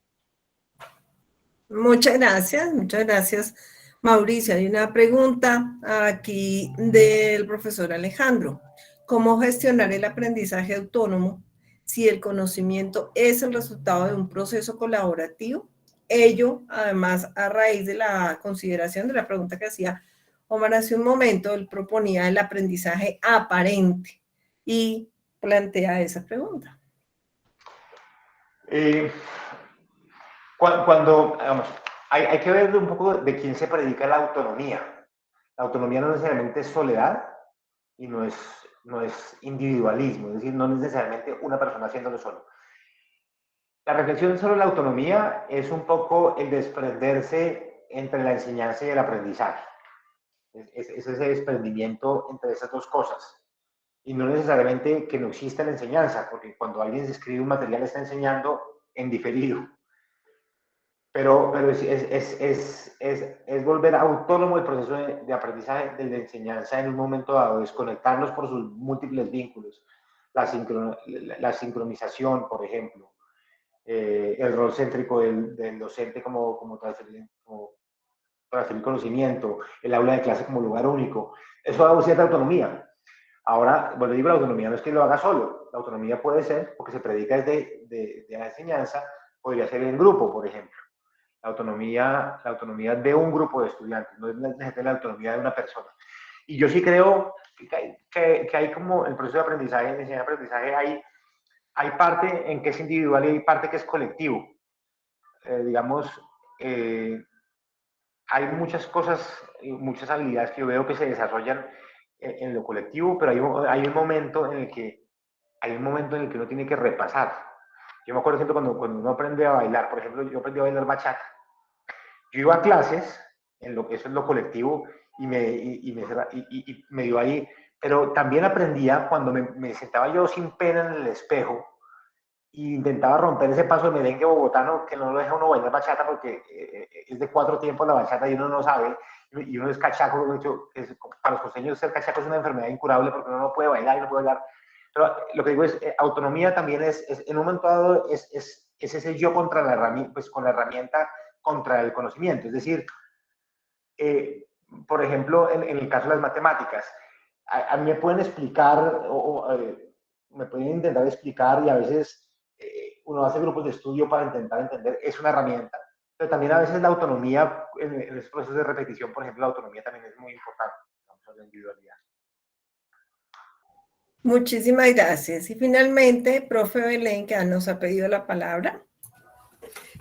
Muchas gracias, Mauricio. Hay una pregunta aquí del profesor Alejandro. ¿Cómo gestionar el aprendizaje autónomo si el conocimiento es el resultado de un proceso colaborativo? Ello, además, a raíz de la consideración de la pregunta que hacía Omar hace un momento, él proponía el aprendizaje aparente y plantea esa pregunta. Vamos, hay que ver un poco de quién se predica la autonomía. La autonomía no necesariamente es soledad y no es individualismo, es decir, no es necesariamente una persona haciéndolo solo. La reflexión sobre la autonomía es un poco el desprenderse entre la enseñanza y el aprendizaje. Es ese desprendimiento entre esas dos cosas. Y no necesariamente que no exista la enseñanza, porque cuando alguien escribe un material está enseñando en diferido. Pero es volver autónomo el proceso de aprendizaje, de enseñanza en un momento dado, desconectarlos por sus múltiples vínculos. La sincronización, por ejemplo. El rol céntrico del docente como transferir conocimiento, el aula de clase como lugar único. Eso da cierta autonomía. Ahora, bueno, digo, la autonomía no es que lo haga solo. La autonomía puede ser, porque se predica desde la enseñanza, podría ser en grupo, por ejemplo. La autonomía de un grupo de estudiantes, no es necesariamente la autonomía de una persona. Y yo sí creo que hay como el proceso de aprendizaje, en enseñanza de aprendizaje, hay parte en que es individual y hay parte que es colectivo. Hay muchas cosas y muchas habilidades que yo veo que se desarrollan en lo colectivo, pero hay un momento en el que uno tiene que repasar. Yo me acuerdo siempre cuando uno aprende a bailar, por ejemplo, yo aprendí a bailar bachata. Yo iba a clases, eso es lo colectivo, y me dio ahí, pero también aprendía cuando me sentaba yo sin pena en el espejo e intentaba romper ese paso de merengue bogotano que no lo deja uno bailar bachata porque es de 4 tiempos la bachata y uno no sabe, y uno es cachaco. De hecho, para los costeños ser cachaco es una enfermedad incurable porque uno no puede bailar y no puede bailar. Pero lo que digo es, autonomía también en un momento dado es ese yo contra la herramienta, pues con la herramienta contra el conocimiento. Es decir, por ejemplo, en el caso de las matemáticas, a mí me pueden explicar me pueden intentar explicar, y a veces uno hace grupos de estudio para intentar entender, es una herramienta, pero también a veces la autonomía en los procesos de repetición, por ejemplo, la autonomía también es muy importante, la individualidad. Muchísimas gracias. Y finalmente, profe Belén, que nos ha pedido la palabra.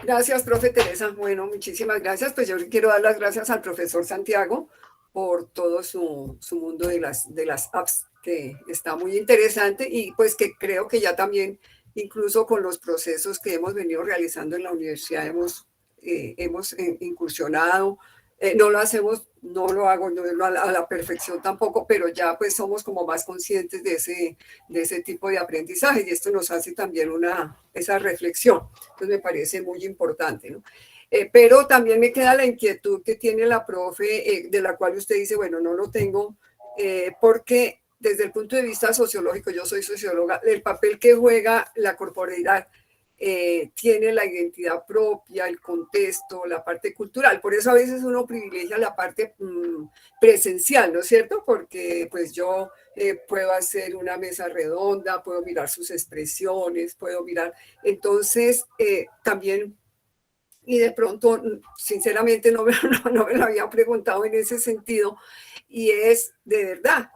Gracias, profe Teresa. Bueno, muchísimas gracias. Pues yo quiero dar las gracias al profesor Santiago por todo su mundo de las apps, que está muy interesante, y pues que creo que ya también, incluso con los procesos que hemos venido realizando en la universidad, hemos incursionado. No lo hacemos, no lo hago a la perfección tampoco, pero ya pues somos como más conscientes de ese tipo de aprendizaje, y esto nos hace también esa reflexión. Entonces me parece muy importante, ¿no? Pero también me queda la inquietud que tiene la profe, de la cual usted dice, bueno, no lo tengo, porque desde el punto de vista sociológico, yo soy socióloga, el papel que juega la corporeidad tiene la identidad propia, el contexto, la parte cultural. Por eso a veces uno privilegia la parte presencial, ¿no es cierto? Porque pues yo puedo hacer una mesa redonda, puedo mirar sus expresiones, puedo mirar. Entonces, también, y de pronto, sinceramente, no me lo había preguntado en ese sentido, y es de verdad,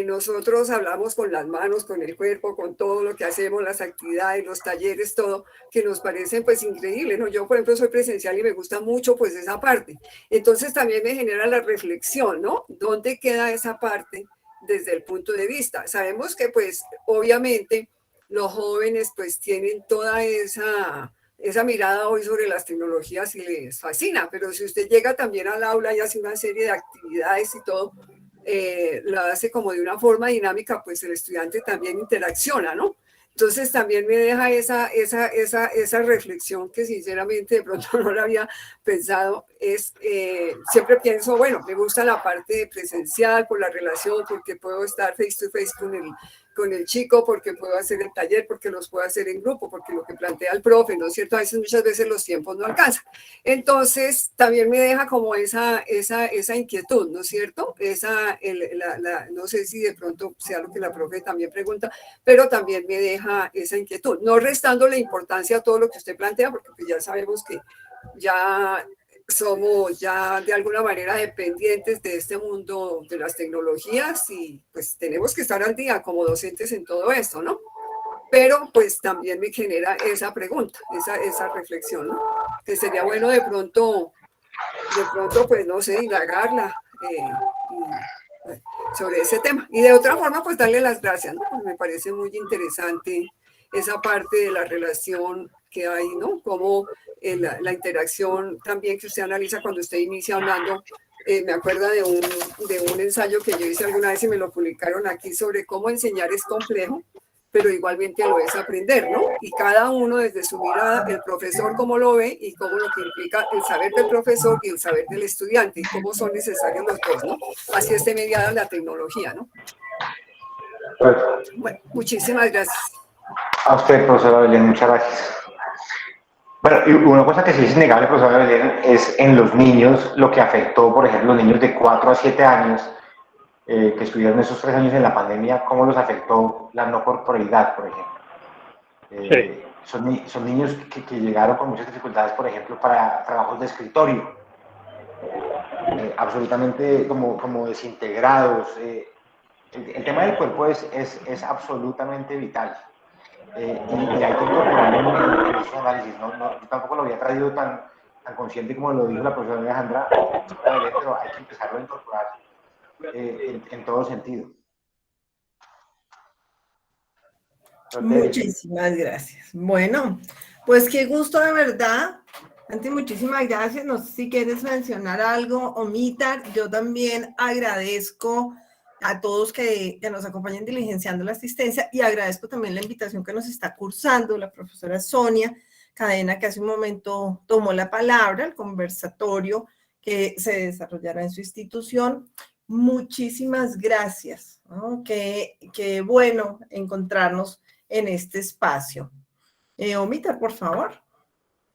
nosotros hablamos con las manos, con el cuerpo, con todo lo que hacemos, las actividades, los talleres, todo, que nos parecen pues increíbles, ¿no? Yo, por ejemplo, soy presencial y me gusta mucho pues esa parte. Entonces también me genera la reflexión, ¿no? ¿Dónde queda esa parte desde el punto de vista? Sabemos que pues obviamente los jóvenes pues tienen toda esa mirada hoy sobre las tecnologías y les fascina, pero si usted llega también al aula y hace una serie de actividades y todo, la hace como de una forma dinámica, pues el estudiante también interacciona, ¿no? Entonces también me deja esa reflexión que sinceramente de pronto no la había pensado, siempre pienso, bueno, me gusta la parte presencial por la relación, porque puedo estar face to face con el chico, porque puedo hacer el taller, porque los puedo hacer en grupo, porque lo que plantea el profe, ¿no es cierto? A veces, muchas veces los tiempos no alcanzan. Entonces, también me deja como esa inquietud, ¿no es cierto? No sé si de pronto sea lo que la profe también pregunta, pero también me deja esa inquietud, no restándole importancia a todo lo que usted plantea, porque pues ya sabemos que ya somos ya de alguna manera dependientes de este mundo de las tecnologías y pues tenemos que estar al día como docentes en todo esto, ¿no? Pero pues también me genera esa pregunta, esa reflexión, ¿no? Que sería bueno de pronto pues no sé, indagarla sobre ese tema. Y de otra forma pues darle las gracias, ¿no? Pues me parece muy interesante esa parte de la relación que hay, ¿no? Como la interacción también que usted analiza cuando usted inicia hablando. Me acuerdo de un ensayo que yo hice alguna vez y me lo publicaron aquí sobre cómo enseñar es complejo, pero igualmente lo es aprender, ¿no? Y cada uno desde su mirada, el profesor cómo lo ve y cómo lo que implica el saber del profesor y el saber del estudiante y cómo son necesarios los dos, ¿no? Así esté mediada la tecnología, ¿no? Bueno, muchísimas gracias. A usted, profesora Belén, muchas gracias. Bueno, y una cosa que sí es innegable, profesora Belén, es en los niños lo que afectó, por ejemplo, los niños de 4 a 7 años que estuvieron esos 3 años en la pandemia, cómo los afectó la no corporalidad, por ejemplo. Son niños que llegaron con muchas dificultades, por ejemplo, para trabajos de escritorio, absolutamente como desintegrados. El tema del cuerpo es absolutamente vital. Y hay que incorporar en esos análisis. Yo tampoco lo había traído tan consciente como lo dijo la profesora Alejandra, pero hay que empezarlo a incorporar en todo sentido. Muchísimas gracias. Bueno, pues qué gusto de verdad. Santi, muchísimas gracias. No sé si quieres mencionar algo, Omitar. Yo también agradezco a todos que nos acompañan diligenciando la asistencia y agradezco también la invitación que nos está cursando la profesora Sonia Cadena, que hace un momento tomó la palabra, el conversatorio que se desarrollará en su institución. Muchísimas gracias, ¿no? Qué bueno encontrarnos en este espacio. Omitar, por favor.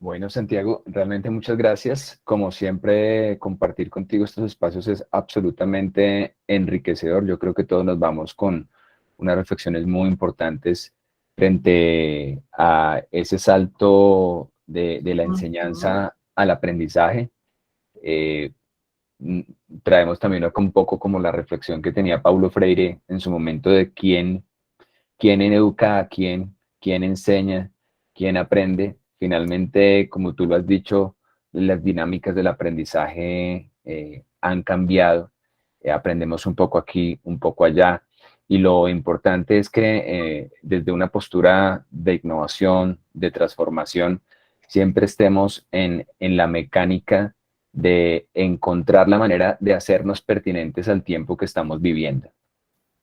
Bueno, Santiago, realmente muchas gracias. Como siempre, compartir contigo estos espacios es absolutamente enriquecedor. Yo creo que todos nos vamos con unas reflexiones muy importantes frente a ese salto de la enseñanza al aprendizaje. Traemos también un poco como la reflexión que tenía Paulo Freire en su momento de quién educa a quién enseña, quién aprende. Finalmente, como tú lo has dicho, las dinámicas del aprendizaje han cambiado. Aprendemos un poco aquí, un poco allá. Y lo importante es que desde una postura de innovación, de transformación, siempre estemos en la mecánica de encontrar la manera de hacernos pertinentes al tiempo que estamos viviendo.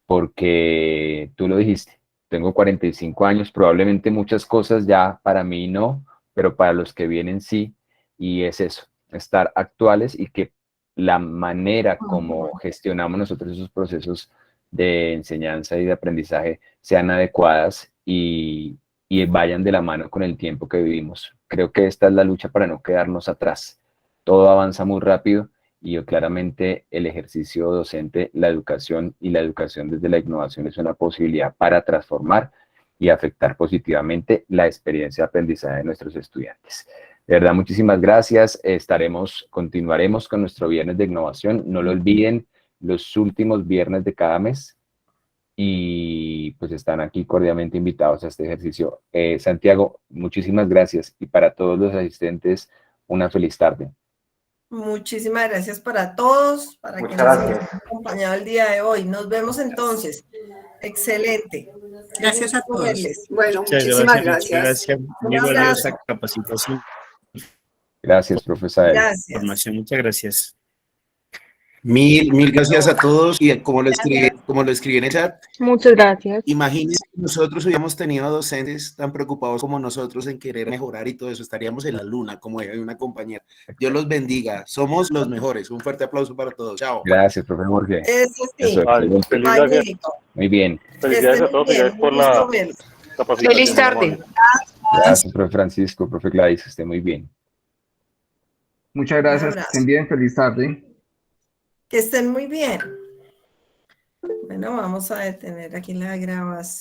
Porque tú lo dijiste, tengo 45 años, probablemente muchas cosas ya para mí no, pero para los que vienen sí, y es eso, estar actuales y que la manera como gestionamos nosotros esos procesos de enseñanza y de aprendizaje sean adecuadas y vayan de la mano con el tiempo que vivimos. Creo que esta es la lucha para no quedarnos atrás. Todo avanza muy rápido y claramente el ejercicio docente, la educación desde la innovación es una posibilidad para transformar y afectar positivamente la experiencia de aprendizaje de nuestros estudiantes. De verdad, muchísimas gracias. Continuaremos con nuestro viernes de innovación. No lo olviden, los últimos viernes de cada mes y pues están aquí cordialmente invitados a este ejercicio. Santiago, muchísimas gracias y para todos los asistentes, una feliz tarde. Muchísimas gracias para todos, para Muchas quienes nos gracias. han acompañado el día de hoy. Nos vemos entonces. Excelente. Gracias a todos. Verles. Bueno, Muchas muchísimas gracias. gracias. Muy Un valiosa abrazo. capacitación, Gracias, profesor. Gracias. información. Muchas gracias. Mil gracias a todos y como lo escribí en el chat, Muchas gracias. imagínense que nosotros hubiéramos tenido docentes tan preocupados como nosotros en querer mejorar y todo eso, estaríamos en la luna, como hay una compañera. Dios los bendiga, somos los mejores. Un fuerte aplauso para todos. Chao. Gracias, profe Jorge. Eso sí. Eso, excelente. Feliz gracias. Magnífico. Muy bien. Felicidades a todos y gracias por la capacitación. Feliz tarde. Gracias, profe Francisco, profe Gladys, que esté muy bien. Muchas gracias, que estén bien, feliz tarde. Que estén muy bien. Bueno, vamos a detener aquí la grabación.